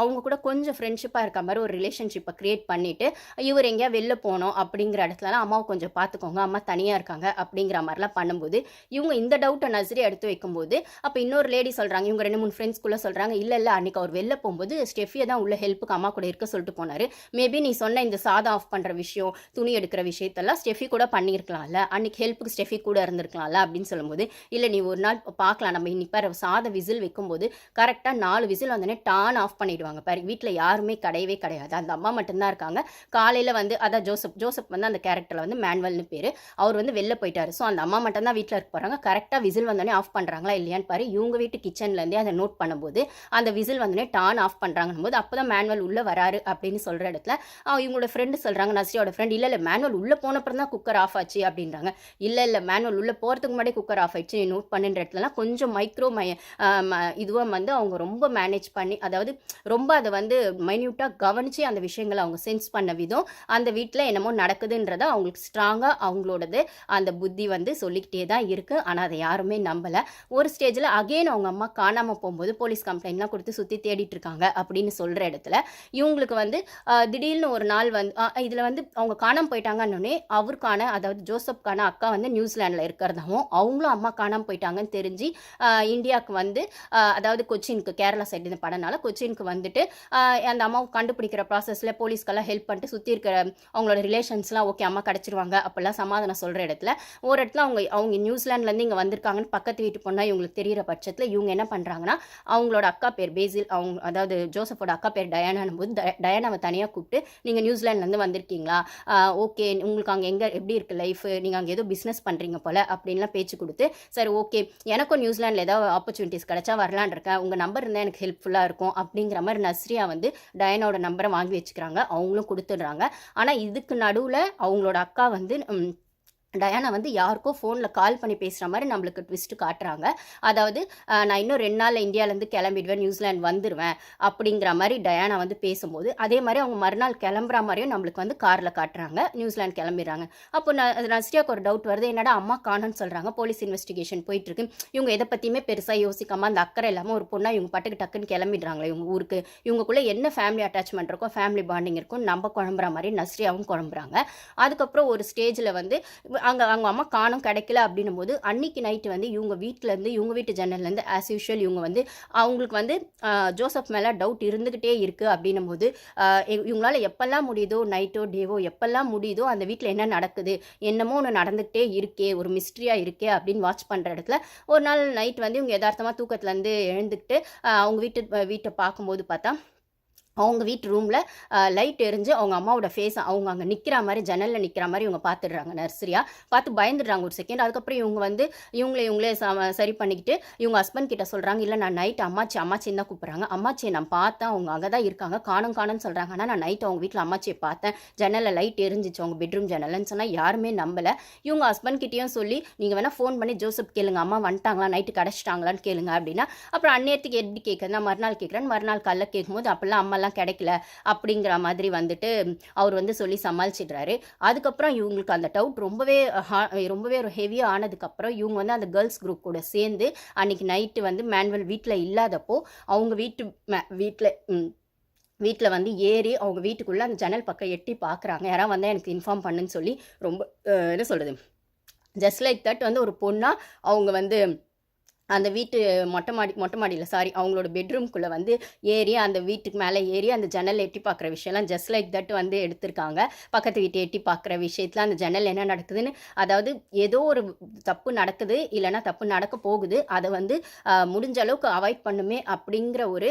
அவங்க கூட கொஞ்சம் ஃப்ரெண்ட்ஷிப்பாக இருக்க மாதிரி ஒரு ரிலேஷன்ஷிப்பை கிரியேட் பண்ணிவிட்டு இவர் எங்கேயா வெளில போனோம் அப்படிங்கிற இடத்துலலாம் அம்மாவை கொஞ்சம் பார்த்துக்கோங்க, அம்மா தனியாக இருக்காங்க அப்படிங்கிற மாதிரிலாம் பண்ணும்போது இவங்க இந்த டவுட்டை நஸ்ரியா எடுத்து வைக்கும்போது அப்போ இன்னொரு லேடி சொல்கிறாங்க, இவங்க 2-3 ஃப்ரெண்ட்ஸ்குள்ளே சொல்கிறாங்க, இல்லை அன்றைக்கி அவர் வெளில போகும்போது ஸ்டெஃபியை தான் உள்ள ஹெல்ப்புக்கு அம்மா கூட இருக்க சொல்லிட்டு போனார். மேபி நீ சொன்ன இந்த சாதம் ஆஃப் பண்ணுற விஷயம் துணி எடுக்கிற விஷயத்தெல்லாம் ஸ்டெஃபி கூட பண்ணியிருக்கலாம்ல, அன்றைக்கி ஹெல்ப்புக்கு ஸ்டெஃபி கூட இருந்திருக்கலாம்ல அப்படின்னு சொல்லும்போது இல்லை நீ ஒரு நாள் பார்க்கலாம், நம்ம இன்னைக்கு பாரு சாத விசில் வைக்கும்போது கரெக்டாக 4 விசில் வந்தோடனே டான் ஆஃப் பண்ணிடுவாங்க பாரு, வீட்டில் யாருமே கிடையவே கிடையாது, அந்த அம்மா மட்டும்தான் இருக்காங்க. காலையில் வந்து அதான் ஜோசப் வந்து அந்த கேரக்டரில் வந்து மேனுவல்னு பேர், அவர் வந்து வெளில போயிட்டாரு. ஸோ அந்த அம்மா மட்டும்தான் வீட்டில் இருக்க போகிறாங்க. கரெக்டாக விசில் வந்தோடனே ஆஃப் பண்ணுறாங்களா இல்லையான்னு பாரு, இவங்க வீட்டு கிச்சன்லேருந்தே அதை நோட் பண்ணும்போது அந்த விசில் வந்தோடனே டான் ஆஃப் பண்ணுறாங்கன்னு போது அப்போ தான் மேனுவல் உள்ளே வராரு அப்படின்னு சொல்கிற இடத்துல இவங்களோட ஃப்ரெண்டு சொல்கிறாங்க, நஸ்ரியாவோட ஃப்ரெண்ட், இல்லை மேனுவல் உள்ளே போனப்பறம் தான் குக்கர் ஆஃப் ஆச்சு அப்படின்றாங்க. இல்லை மேனுவல் உள்ளே போகிறதுக்கு முன்னாடி குக்கர் ஆஃப் ஆயிடுச்சு, நீ நோட் பண்ணுற இடத்துலலாம் கொஞ்சம் இதுவாக வந்து அவங்க ரொம்ப மேனேஜ் பண்ணி அதாவது ரொம்ப அதை வந்து மைன்யூட்டாக கவனித்து அந்த விஷயங்களை அவங்க சென்ஸ் பண்ண விதம் அந்த வீட்டில் என்னமோ நடக்குதுன்றதை அவங்களுக்கு ஸ்ட்ராங்காக அவங்களோடது அந்த புத்தி வந்து சொல்லிக்கிட்டே தான் இருக்குது. ஆனால் அதை யாருமே நம்பலை. ஒரு ஸ்டேஜில் அகெயின் அவங்க அம்மா காணாமல் போகும்போது போலீஸ் கம்ப்ளைண்ட்லாம் கொடுத்து சுற்றி தேடிட்டு இருக்காங்க அப்படின்னு சொல்கிற இடத்துல இவங்களுக்கு வந்து திடீர்னு ஒரு நாள் வந்து இதில் வந்து அவங்க காணாமல் போயிட்டாங்கன்னொடனே அவருக்கான அதாவது ஜோசப்கான அக்கா வந்து நியூசிலாண்டில் இருக்கிறதாவும் அவங்களும் அம்மா காணாமல் போயிட்டாங்கன்னு தெரிஞ்சு இந்தியாவுக்கு வந்து அதாவது கொச்சினுக்கு கேரளா சைடு இந்த படனால கொச்சினுக்கு வந்துட்டு அந்த அம்மாவை கண்டுபிடிக்கிற ப்ராசஸில் போலீஸ்க்கெல்லாம் ஹெல்ப் பண்ணிட்டு சுற்றி இருக்கிற அவங்களோட ரிலேஷன்ஸ்லாம் ஓகே அம்மா கிடச்சிருவாங்க அப்போல்லாம் சமாதானம் சொல்கிற இடத்துல ஒரு இடத்துல அவங்க நியூசிலாண்ட்லேருந்து இங்கே வந்திருக்காங்கன்னு பக்கத்து வீட்டு பொண்ணால் இவங்களுக்கு தெரிகிற பட்சத்தில் இவங்க என்ன பண்ணுறாங்கன்னா அவங்களோட அக்கா பேர் பேசில் அவங்க அதாவது ஜோசப்போட அக்கா பேர் டயானானும் போது டயானாவை தனியாக கூப்பிட்டு நீங்கள் நியூசிலாண்ட்லேருந்து வந்திருக்கீங்களா, ஓகே உங்களுக்கு அங்கே எங்கே எப்படி இருக்குது லைஃப், நீங்கள் அங்கே ஏதோ பிஸ்னஸ் பண்ணுறீங்க போல் அப்படின்லாம் பேச்சு கொடுத்து சரி ஓகே எனக்கும் நியூசிலாண்டில் ஏதாவது ஆப்பர்ச்சுனிட்டிஸ் கிடச்சா வரலான் இருக்கேன், உங்கள் நம்பர் இருந்தால் எனக்கு ஹெல்ப்ஃபுல்லாக இருக்கும் அப்படிங்கிற மாதிரி நஸ்ரியா வந்து டயானோட நம்பரை வாங்கி வச்சுக்கிறாங்க, அவங்களும் கொடுத்துடுறாங்க. ஆனால் இதுக்கு நடுவில் அவங்களோட அக்கா வந்து டயானா வந்து யாருக்கோ ஃபோனில் கால் பண்ணி பேசுகிற மாதிரி நம்மளுக்கு ட்விஸ்ட்டு காட்டுறாங்க. அதாவது நான் இன்னும் 2 நாளில் இந்தியாவிலேருந்து கிளம்பிடுவேன், நியூசிலாந்து வந்துடுவேன் அப்படிங்கிற மாதிரி டயானா வந்து பேசும்போது அதே மாதிரி அவங்க மறுநாள் கிளம்புற மாதிரியும் நம்மளுக்கு வந்து காரில் காட்டுறாங்க, நியூசிலாந்து கிளம்பிடுறாங்க. அப்போ நஸ்ரியாவுக்கு ஒரு டவுட் வருது, என்னடா அம்மா காணுன்னு சொல்கிறாங்க, போலீஸ் இன்வெஸ்டிகேஷன் போயிட்டுருக்கு, இவங்க எதை பற்றியுமே பெருசாக யோசிக்காமல் அந்த அக்கறை இல்லாமல் ஒரு பொண்ணாக இவங்க பாட்டுக்கு டக்குன்னு கிளம்பிடுறாங்களே இவங்க ஊருக்கு, இவங்களுக்குள்ளே என்ன ஃபேமிலி அட்டாச்மெண்ட் இருக்கும் ஃபேமிலி பாண்டிங் இருக்கும் நம்ம குழம்புற மாதிரி நஸ்ரியாவும் குழம்புறாங்க. அதுக்கப்புறம் ஒரு ஸ்டேஜில் வந்து அவங்க அம்மா காணும் கிடைக்கல அப்படின்னும் போது அன்னைக்கு நைட்டு வந்து இவங்க வீட்டிலேருந்து இவங்க வீட்டு ஜன்னல்லேருந்து ஆஸ் யூஷுவல் இவங்க வந்து அவங்களுக்கு வந்து ஜோசப் மேலே டவுட் இருந்துக்கிட்டே இருக்குது அப்படின்னும் போது இவங்களால எப்பெல்லாம் முடியுதோ நைட்டோ டேவோ எப்பெல்லாம் முடியுதோ அந்த வீட்டில் என்ன நடக்குது என்னமோ ஒன்று நடந்துக்கிட்டே இருக்கே ஒரு மிஸ்ட்ரியாக இருக்கே அப்படின்னு வாட்ச் பண்ணுற இடத்துல ஒரு நாள் நைட் வந்து இவங்க யதார்த்தமாக தூக்கத்துலேருந்து எழுந்துக்கிட்டு அவங்க வீட்டை பார்க்கும்போது பார்த்தா அவங்க வீட்டு ரூமில் லைட் எரிஞ்சு அவங்க அம்மாவோட ஃபேஸ் அவங்க அங்கே நிற்கிற மாதிரி ஜன்னலில் நிற்கிற மாதிரி இவங்க பார்த்துடுறாங்க. நர்சரியாக பார்த்து பயந்துடுறாங்க ஒரு செகண்ட். அதுக்கப்புறம் இவங்க வந்து இவங்களே சரி பண்ணிக்கிட்டு இவங்க ஹஸ்பண்ட் கிட்ட சொல்கிறாங்க, இல்லை நான் நைட் அம்மாச்சின்னு தான் கூப்பிட்றாங்க, அம்மாச்சியை நான் பார்த்தேன் அவங்க அங்கே தான் இருக்காங்க காணுன்னு சொல்கிறாங்க, ஆனால் நான் நைட் அவங்க வீட்டில் அம்மாச்சியை பார்த்தேன் ஜன்னலில் லைட் எரிஞ்சிச்சு அவங்க பெட்ரூம் ஜன்னல்னு சொன்னால் யாருமே நம்பலை. இவங்க ஹஸ்பண்ட் கிட்டேயும் சொல்லி நீங்கள் வேணால் ஃபோன் பண்ணி ஜோசப் கேளுங்க அம்மா வந்துட்டாங்களா நைட்டு கிடச்சிட்டாங்களான்னு கேளுங்க அப்படின்னா அப்புறம் அந்நேரத்துக்கு எப்படி கேட்குறேன் நான் மறுநாள் கேட்குறேன் மறுநாள் காலைல கேட்கும்போது அப்போல்லாம் அம்மாலாம் அதெல்லாம் கிடைக்கல அப்படிங்கிற மாதிரி வந்துட்டு அவர் வந்து சொல்லி சமாளிச்சிடுறாரு. அதுக்கப்புறம் இவங்களுக்கு அந்த டவுட் ரொம்பவே ஒரு ஹெவியாக ஆனதுக்கப்புறம் இவங்க வந்து அந்த கேர்ள்ஸ் குரூப் கூட சேர்ந்து அன்றைக்கி நைட்டு வந்து மேனுவல் வீட்டில் இல்லாதப்போ அவங்க வீட்டில் வந்து ஏறி அவங்க வீட்டுக்குள்ளே அந்த ஜன்னல் பக்கம் எட்டி பார்க்குறாங்க. யாராவது வந்தால் எனக்கு இன்ஃபார்ம் பண்ணுன்னு சொல்லி ரொம்ப என்ன சொல்கிறது, ஜஸ்ட் லைக் தட் வந்து ஒரு பொண்ணாக அவங்க வந்து அந்த வீட்டு மொட்டை மாடியில் அவங்களோட பெட்ரூம்குள்ளே வந்து ஏறி அந்த வீட்டுக்கு மேலே ஏறி அந்த ஜன்னல் எட்டி பார்க்குற விஷயம்லாம் ஜஸ்ட் லைக் தட் வந்து எடுத்திருக்காங்க. பக்கத்து வீட்டை எட்டி பார்க்குற விஷயத்தில் அந்த ஜன்னல் என்ன நடக்குதுன்னு, அதாவது ஏதோ ஒரு தப்பு நடக்குது இல்லைன்னா தப்பு நடக்க போகுது, அதை வந்து முடிஞ்ச அளவுக்கு அவாய்ட் பண்ணுமே அப்படிங்கிற ஒரு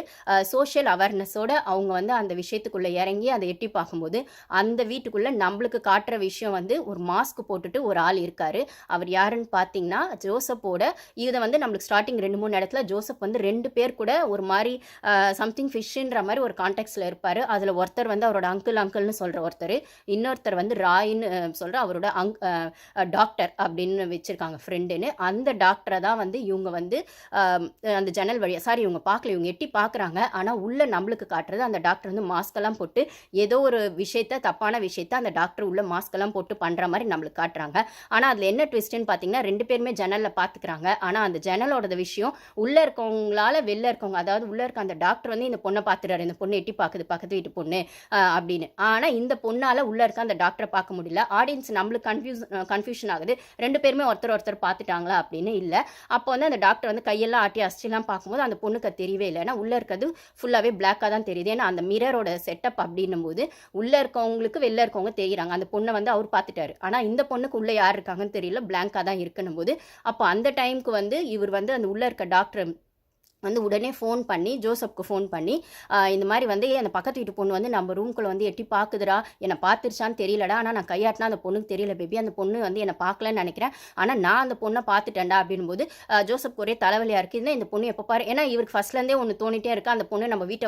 சோஷியல் அவேர்னஸோடு அவங்க வந்து அந்த விஷயத்துக்குள்ளே இறங்கி அதை எட்டி பார்க்கும்போது அந்த வீட்டுக்குள்ளே நம்மளுக்கு காட்டுற விஷயம் வந்து ஒரு மாஸ்க் போட்டுட்டு ஒரு ஆள் இருக்கார். அவர் யாருன்னு பார்த்தீங்கன்னா ஜோசப்போட. இதை வந்து நம்மளுக்கு ஸ்டார்டிங் 2-3 இடத்துல ஜோசப் வந்து 2 பேர் கூட ஒரு மாதிரி சம்திங் ஃபிஷ்ன்ற மாதிரி ஒரு கான்டெக்ட்ஸில் இருப்பார். அதில் ஒருத்தர் வந்து அவரோட அங்கிள்னு சொல்கிற ஒருத்தர், இன்னொருத்தர் வந்து ராயின்னு சொல்கிற அவரோட டாக்டர் அப்படின்னு வச்சுருக்காங்க ஃப்ரெண்டுன்னு. அந்த டாக்டரை தான் வந்து இவங்க வந்து அந்த ஜன்னல் வழியாக இவங்க பார்க்கல, இவங்க எட்டி பார்க்குறாங்க. ஆனால் உள்ளே நம்மளுக்கு காட்டுறது அந்த டாக்டர் வந்து மாஸ்கெல்லாம் போட்டு ஏதோ ஒரு தப்பான விஷயத்த அந்த டாக்டர் உள்ள மாஸ்கெல்லாம் போட்டு பண்ணுற மாதிரி நம்மளுக்கு காட்டுறாங்க. ஆனால் அதில் என்ன ட்விஸ்ட்டுன்னு பார்த்தீங்கன்னா 2 பேருமே ஜன்னலில் பார்த்துக்கிறாங்க. ஆனால் அந்த ஜன்னலோட விஷயம் உள்ளே இருக்கவங்களால வெளில இருக்கவங்க, அதாவது உள்ளே இருக்க அந்த டாக்டர் வந்து இந்த பொண்ணை பார்த்துறாரு, இந்த பொண்ணு எட்டி பார்க்குது பக்கத்து வீட்டு பொண்ணு அப்படின்னு. ஆனால் இந்த பொண்ணால் உள்ளே இருக்க அந்த டாக்டரை பார்க்க முடியல. ஆடியன்ஸ் நம்மளுக்கு கன்ஃபியூஷன் ஆகுது, 2 பேருமே ஒருத்தர் பார்த்துட்டாங்களா அப்படின்னு. இல்லை, அப்போ வந்து அந்த டாக்டர் வந்து கையெல்லாம் ஆட்டி அசிச்சுலாம் பார்க்கும்போது அந்த பொண்ணுக்கு தெரியவே இல்லை. ஏன்னா உள்ளே இருக்கிறது ஃபுல்லாகவே பிளாக்காக தான் தெரியுது. ஏன்னா அந்த மிரரோட செட்டப் அப்படின்னும் போது உள்ளே இருக்கவங்களுக்கு வெளில இருக்கவங்க தெரியுறாங்க. அந்த பொண்ணை வந்து அவர் பார்த்துட்டாரு, ஆனால் இந்த பொண்ணுக்கு உள்ளே யார் இருக்காங்கன்னு தெரியல, பிளாங்காக தான் இருக்கணும் போது அப்போ அந்த டைமுக்கு வந்து இவர் வந்து அந்த உள்ளே இருக்க டாக்டர் வந்து உடனே ஃபோன் பண்ணி ஜோசப்க்கு ஃபோன் பண்ணி இந்த மாதிரி வந்து அந்த பக்கத்து வீட்டு பொண்ணு வந்து நம்ம ரூம்குள்ளே வந்து எட்டி பார்க்குதுடா, என்னை பார்த்துருச்சான்னு தெரியலடா, ஆனால் நான் கையாட்டினா அந்த பொண்ணுக்கு தெரியல பேபி, அந்த பொண்ணு வந்து என்னை பார்க்கலன்னு நினைக்கிறேன், ஆனால் நான் அந்த பொண்ணை பார்த்துட்டேன்டா அப்படின்போது ஜோசப் ஒரே தலைவலியாக இருக்குது. இந்த பொண்ணு எப்போ பாரு, ஏன்னா இவருக்கு ஃபஸ்ட்லேருந்தே ஒன்று தோணிட்டே இருக்கா, அந்த பொண்ணு நம்ம வீட்டை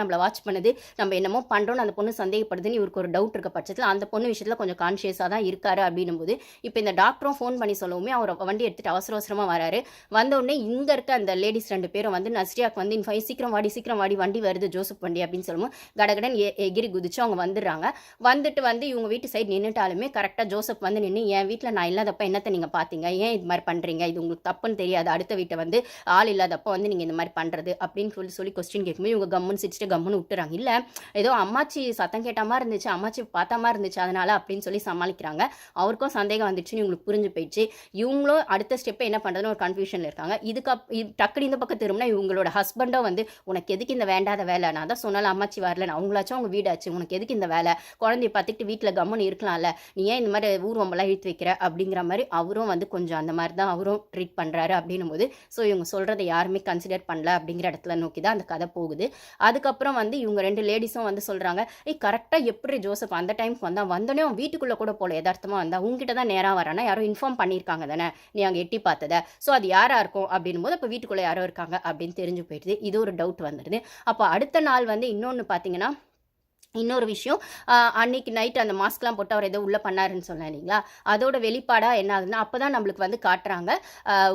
நம்மளை வாட்ச் பண்ணுது, நம்ம என்னமோ பண்ணுறோன்னு அந்த பொண்ணு சந்தேகப்படுதுன்னு இவருக்கு ஒரு டவுட் இருக்க பட்சத்தில் அந்த பொண்ணு விஷயத்தில் கொஞ்சம் கான்ஷியஸாக தான் இருக்காரு அப்படின்னும்போது இப்போ இந்த டாக்டரும் ஃபோன் பண்ணி சொல்லவுமே அவர் வண்டி எடுத்துகிட்டு அவசரமாக வராரு. வந்தவுடனே இங்கே இருக்க அந்த லேடிஸ் 2 பேரும் வந்து நஸ்ரியாக்கு வந்து சீக்கிரம் வாடி வண்டி வருது ஜோசப் வண்டி அப்படின்னு சொல்லுவோம். கடகடன் எகிரி குதிச்சு அவங்க வந்துடுறாங்க. வந்துட்டு வந்து இவங்க வீட்டு சைடு நின்றுட்டாலுமே கரெக்டாக ஜோசப் வந்து நின்று என் வீட்டில் நான் இல்லாதப்ப என்னத்தை நீங்கள் பார்த்தீங்க, ஏன் இது மாதிரி பண்ணுறீங்க, இது உங்களுக்கு தப்புன்னு தெரியாது, அடுத்த வீட்டை வந்து ஆள் இல்லாதப்போ வந்து நீங்கள் இந்த மாதிரி பண்ணுறது அப்படின்னு சொல்லி கொஸ்டின் கேட்கும்போது இவங்க கம்முன்னு சிரிச்சுட்டு கம்முன்னு விட்டுறாங்க. இல்லை ஏதோ அம்மாச்சி சத்தம் கேட்ட மாதிரி இருந்துச்சு, அம்மாச்சி பார்த்த மாதிரி இருந்துச்சு அதனால அப்படின்னு சொல்லி சமாளிக்கிறாங்க. அவருக்கும் சந்தேகம் வந்துச்சுன்னு இவங்களுக்கு புரிஞ்சு போயிடுச்சு. இவங்களும் அடுத்த ஸ்டெப்பை என்ன பண்ணுறதுன்னு ஒரு கன்ஃபியூஷனில் இருக்காங்க. டக்குனு இந்த பக்கம் திரும்பினா இவங்களோட ஹஸ்பண்டோ வந்து உனக்கு எதுக்கு இந்த வேண்டாத வேலை, நான் தான் சொன்னாலும் அம்மாச்சி வரல, அவங்களாச்சும் அவங்க வீடாச்சு, உனக்கு எதுக்கு இந்த வேலை, குழந்தைய பார்த்துக்கிட்டு வீட்டில் கம்முன்னு இருக்கலாம்ல, நீ ஏன் இந்த மாதிரி ஊர்வம்பெல்லாம் இழுத்து வைக்கிற அப்படிங்கிற மாதிரி அவரும் வந்து கொஞ்சம் அந்த மாதிரி தான் அவரும் ட்ரீட் பண்ணுறாரு அப்படின்னும் போது ஸோ இவங்க சொல்கிறத யாருமே கன்சிடர் பண்ணல அப்படிங்கிற இடத்துல நோக்கி தான் அந்த கதை போகுது. அதுக்கப்புறம் வந்து இவங்க 2 லேடிஸும் வந்து சொல்கிறாங்க, கரெக்டாக எப்படி ஜோசப் அந்த டைமுக்கு வந்தோடனே அவன் வீட்டுக்குள்ளே கூட போல யதார்த்தமாக வந்தா உங்ககிட்ட தான் நேராக வரானா, யாரும் இன்ஃபார்ம் பண்ணியிருக்காங்க தானே நீ அங்கே எட்டி பார்த்ததை, ஸோ அது யாராக இருக்கும் அப்படின்னும் போது அப்போ வீட்டுக்குள்ளே யாரோ இருக்காங்க அப்படின்னு தெரிஞ்சு போயிடுது. இது ஒரு டவுட் வந்துடுது. அப்போ அடுத்த நாள் வந்து இன்னொன்று பார்த்தீங்கன்னா இன்னொரு விஷயம், அன்னைக்கு நைட் அந்த மாஸ்க்லாம் போட்டு அவர் ஏதோ உள்ளே பண்ணாருன்னு சொன்னேன் இல்லைங்களா, அதோட வெளிப்பாடாக என்ன ஆகுதுன்னா அப்போ தான் நம்மளுக்கு வந்து காட்டுறாங்க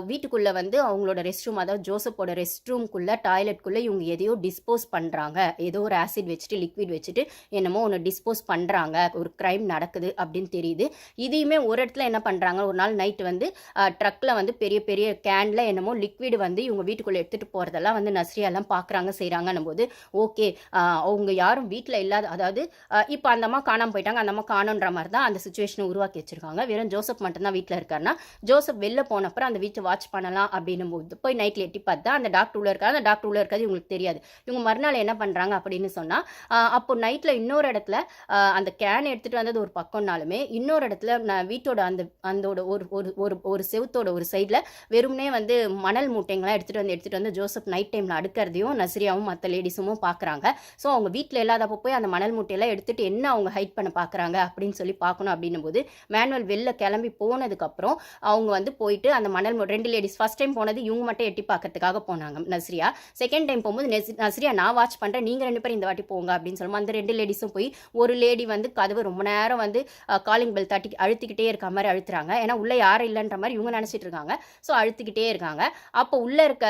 வீட்டுக்குள்ளே வந்து அவங்களோட ரெஸ்ட் ரூம், அதாவது ஜோசப்போட ரெஸ்ட் ரூம்குள்ளே டாய்லெட்குள்ளே இவங்க எதையோ டிஸ்போஸ் பண்ணுறாங்க, ஏதோ ஒரு ஆசிட் வச்சுட்டு லிக்விட் வச்சுட்டு என்னமோ ஒன்று டிஸ்போஸ் பண்ணுறாங்க, ஒரு க்ரைம் நடக்குது அப்படின்னு தெரியுது. இதையுமே ஒரு இடத்துல என்ன பண்ணுறாங்க, ஒரு நாள் நைட்டு வந்து ட்ரக்கில் வந்து பெரிய பெரிய கேனில் என்னமோ லிக்விட் வந்து இவங்க வீட்டுக்குள்ளே எடுத்துகிட்டு போகிறதெல்லாம் வந்து நஸ்ரியாலாம் பார்க்குறாங்க செய்கிறாங்கன்னும் போது ஓகே அவங்க யாரும் வீட்டில் இல்லாத, அதாவது இப்போ அந்த அம்மா காணாமல் போயிட்டாங்க, அந்த அம்மா காணுன்ற மாதிரி தான் அந்த சுச்சுவேஷனை உருவாக்கி வச்சிருக்காங்க. வெறும் ஜோசப் மட்டும்தான் வீட்டில் இருக்காருன்னா ஜோசப் வெளில போனப்பறம் அந்த வீட்டை வாட்ச் பண்ணலாம் அப்படின்னும் போது போய் நைட்டில் எட்டி பார்த்தா அந்த டாக்டர் உள்ள இருக்காரு, அந்த டாக்டர் உள்ள இருக்காது இவங்களுக்கு தெரியாது. இவங்க மறுநாள் என்ன பண்ணுறாங்க அப்படின்னு சொன்னால் அப்போ நைட்டில் இன்னொரு இடத்துல அந்த கேன் எடுத்துகிட்டு வந்தது ஒரு பக்கம்னாலுமே இன்னொரு இடத்துல நான் வீட்டோட அந்தோட ஒரு செவுத்தோட ஒரு சைடில் வெறும்னே வந்து மணல் மூட்டைங்களாம் எடுத்துகிட்டு வந்து ஜோசப் நைட் டைமில் அடுக்கிறதையும் நஸ்ரியாவும் மற்ற லேடிஸும் பார்க்குறாங்க. ஸோ அவங்க வீட்டில் இல்லாதப்போ போய் அந்த மணல் மூட்டையெல்லாம் எடுத்துகிட்டு என்ன அவங்க ஹைட் பண்ண பார்க்குறாங்க அப்படின்னு சொல்லி பார்க்கணும் அப்படின்னும் போது மேனுவல் வெளில கிளம்பி போனதுக்கப்புறம் அவங்க வந்து போயிட்டு அந்த மணல் 2 லேடிஸ் ஃபர்ஸ்ட் டைம் போனது இவங்க மட்டும் எட்டி பார்க்கறதுக்காக போனாங்க நஸ்ரியா. செகண்ட் டைம் போகும்போது நஸ்ரியா நான் வாட்ச் பண்ணுறேன், நீங்கள் 2 பேரும் இந்த வாட்டி போங்க அப்படின்னு சொல்லுவோம். அந்த 2 லேடிஸும் போய் ஒரு லேடி வந்து கதவு ரொம்ப நேரம் வந்து காலிங் பெல் தட்டி அழுத்திக்கிட்டே இருக்க மாதிரி அழுத்துறாங்க. ஏன்னா உள்ளே யாரும் இல்லைன்ற மாதிரி இவங்க நினச்சிட்டு இருக்காங்க. ஸோ அழுத்திக்கிட்டே இருக்காங்க. அப்போ உள்ளே இருக்க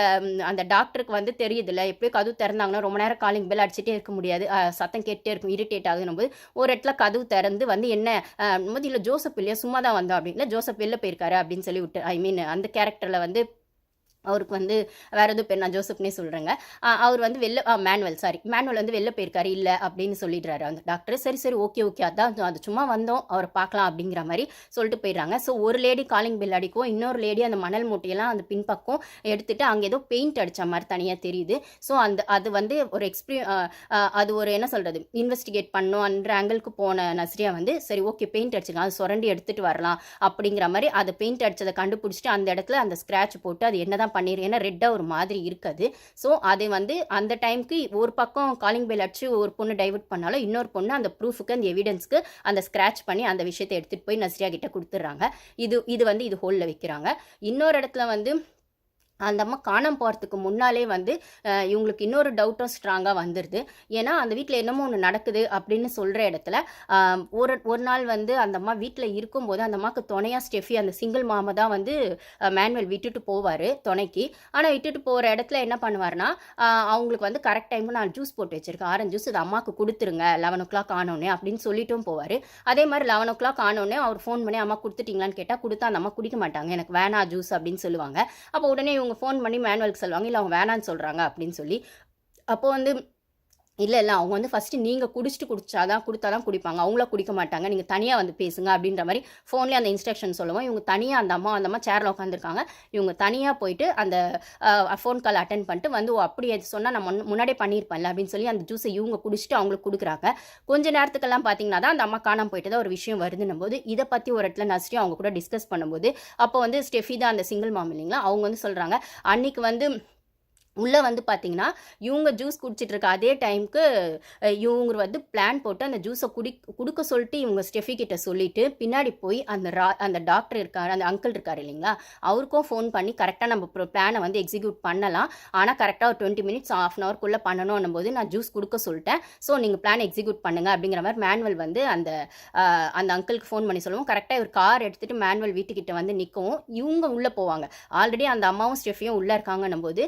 அந்த டாக்டருக்கு வந்து தெரியுதுல்ல, எப்படியோ கதவு திறந்தாங்கன்னா ரொம்ப நேரம் காலிங் பெல் அடிச்சுட்டே இருக்க முடியாது, சத்தம் கேட்டே இருக்கும், இரிட்டேட் ஆகுதுன்னு போது ஒரு இடத்துல கதவு திறந்து வந்து என்ன இல்லை ஜோசப் இல்லையா சும்மா தான் வந்தோம் அப்படின்னு, ஜோசப் வெளில போயிருக்காரு அப்படின்னு சொல்லி விட்டு ஐ மீன் அந்த கேரக்டரில் வந்து அவருக்கு வந்து வேறு எதுவும் பேர் நான் ஜோசப்னே சொல்கிறேங்க. அவர் வந்து மேனுவல் வந்து வெளில போயிருக்காரு இல்லை அப்படின்னு சொல்லிடுறாரு அந்த டாக்டர். சரி ஓகே அதான் அது சும்மா வந்தோம் அவரை பார்க்கலாம் அப்படிங்கிற மாதிரி சொல்லிட்டு போயிடுறாங்க. ஸோ ஒரு லேடி காலிங் பெல் அடிக்கும், இன்னொரு லேடி அந்த மணல் மூட்டையெல்லாம் அந்த பின்பக்கம் எடுத்துகிட்டு அங்கே ஏதோ பெயிண்ட் அடித்த மாதிரி தனியாக தெரியுது. ஸோ அது வந்து ஒரு அது ஒரு என்ன சொல்கிறது இன்வெஸ்டிகேட் பண்ணும் அந்த ஆங்கிளுக்கு போன நஸ்ரியா வந்து சரி ஓகே பெயிண்ட் அடிச்சிருக்காங்க அது சுரண்டி எடுத்துகிட்டு வரலாம் அப்படிங்கிற மாதிரி அதை பெயிண்ட் அடித்ததை கண்டுபிடிச்சிட்டு அந்த இடத்துல அந்த ஸ்க்ராட்ச் போட்டு அது என்ன பண்ணிரு ஏன்னா ரெட்டாக ஒரு மாதிரி இருக்காது. ஸோ அது வந்து அந்த டைமுக்கு ஒரு பக்கம் காலிங் பெல் அடிச்சு ஒரு பொண்ணு டைவர்ட் பண்ணாலும் இன்னொரு பொண்ணு அந்த ப்ரூஃபுக்கு அந்த எவிடன்ஸ்க்கு அந்த ஸ்க்ராட்ச் பண்ணி அந்த விஷயத்தை எடுத்துகிட்டு போய் நஸ்ரியா கிட்ட கொடுத்துட்றாங்க. இது ஹோலில் வைக்கிறாங்க. இன்னொரு இடத்துல வந்து அந்த அம்மா காணாமல் போகிறதுக்கு முன்னாலே வந்து இவங்களுக்கு இன்னொரு டவுட்டும் ஸ்ட்ராங்காக வந்துடுது. ஏன்னா அந்த வீட்டில் என்னமோ ஒன்று நடக்குது அப்படின்னு சொல்கிற இடத்துல ஒரு நாள் வந்து அந்த அம்மா வீட்டில் இருக்கும்போது அந்த அம்மாவுக்கு துணையாக ஸ்டெஃபி அந்த சிங்கிள் மாமா தான் வந்து மேனுவல் விட்டுட்டு போவார் துணைக்கு. ஆனால் விட்டுட்டு போகிற இடத்துல என்ன பண்ணுவார்னா அவங்களுக்கு வந்து கரெக்ட் டைமுக்கு நான் ஜூஸ் போட்டு வச்சுருக்கேன் ஆரஞ்சு ஜூஸ் இது அம்மாவுக்கு கொடுத்துருங்க 11 o'clock ஆனோடனே அப்படின்னு சொல்லிட்டும் போவார். அதே மாதிரி 11 o'clock ஆனோடனே அவர் ஃபோன் பண்ணி அம்மா கொடுத்துட்டீங்களான்னு கேட்டால் கொடுத்தா அந்த அம்மா குடிக்க மாட்டாங்க, எனக்கு வேணா ஜூஸ் அப்படின்னு சொல்லுவாங்க. அப்போ உடனே இவங்க ஃபோன் பண்ணி மேனுவலுக்கு சொல்லுவாங்க இல்லை அவங்க வேணான்னு சொல்கிறாங்க அப்படின்னு சொல்லி. அப்போ வந்து இல்லை அவங்க வந்து ஃபஸ்ட்டு நீங்கள் கொடுத்தாதான் குடிப்பாங்க, அவங்கள குடிக்க மாட்டாங்க, நீங்கள் தனியாக வந்து பேசுங்க அப்படின்ற மாதிரி ஃபோன்லேயே அந்த இன்ஸ்ட்ரக்ஷன் சொல்லுவோம். இவங்க தனியாக அந்த அம்மா சேரில் உட்காந்துருக்காங்க, இவங்க தனியாக போயிட்டு அந்த ஃபோன் கால் அட்டன் பண்ணிட்டு வந்து அப்படி அது சொன்னால் நான் முன்னாடியே பண்ணியிருப்பேன்ல அப்படின்னு சொல்லி அந்த ஜூஸை இவங்க குடிச்சிட்டு அவங்களுக்கு கொடுக்குறாங்க. கொஞ்ச நேரத்துக்கெல்லாம் பார்த்தீங்கன்னா தான் அந்த அம்மா காணாமல் போயிட்டு தான் ஒரு விஷயம் வருதுன்னும் போது இதை பற்றி ஒரு இடத்துல நஸ்ரியா அவங்க கூட டிஸ்கஸ் பண்ணும்போது அப்போ வந்து ஸ்டெஃபி தான் அந்த சிங்கிள் மாம் இல்லைங்களா, அவங்க வந்து சொல்கிறாங்க அன்னைக்கு வந்து உள்ளே வந்து பார்த்தீங்கன்னா இவங்க ஜூஸ் குடிச்சிட்டு இருக்க அதே டைமுக்கு இவங்க வந்து பிளான் போட்டு அந்த ஜூஸை கொடுக்க சொல்லிட்டு இவங்க ஸ்டெஃபி கிட்ட சொல்லிட்டு பின்னாடி போய் அந்த டாக்டர் இருக்கார் அந்த அங்கிள் இருக்கார் இல்லைங்களா அவருக்கும் ஃபோன் பண்ணி கரெக்டாக நம்ம பிளானை வந்து எக்ஸிக்யூட் பண்ணலாம், ஆனால் கரெக்டாக ஒரு 20 minutes ½ an hour பண்ணணும் போது நான் ஜூஸ் கொடுக்க சொல்லிட்டேன், ஸோ நீங்கள் பிளான் எக்ஸிக்யூட் பண்ணுங்க அப்படிங்கிற மாதிரி மேனுவல் வந்து அந்த அங்கிளுக்கு ஃபோன் பண்ணி சொல்லுவோம். கரெக்டாக ஒரு கார் எடுத்துகிட்டு மேனுவல் வீட்டுக்கிட்ட வந்து நிற்கவும் இவங்க உள்ளே போவாங்க. ஆல்ரெடி அந்த அம்மாவும் ஸ்டெஃபியும் உள்ளே இருக்காங்கன்னும் போது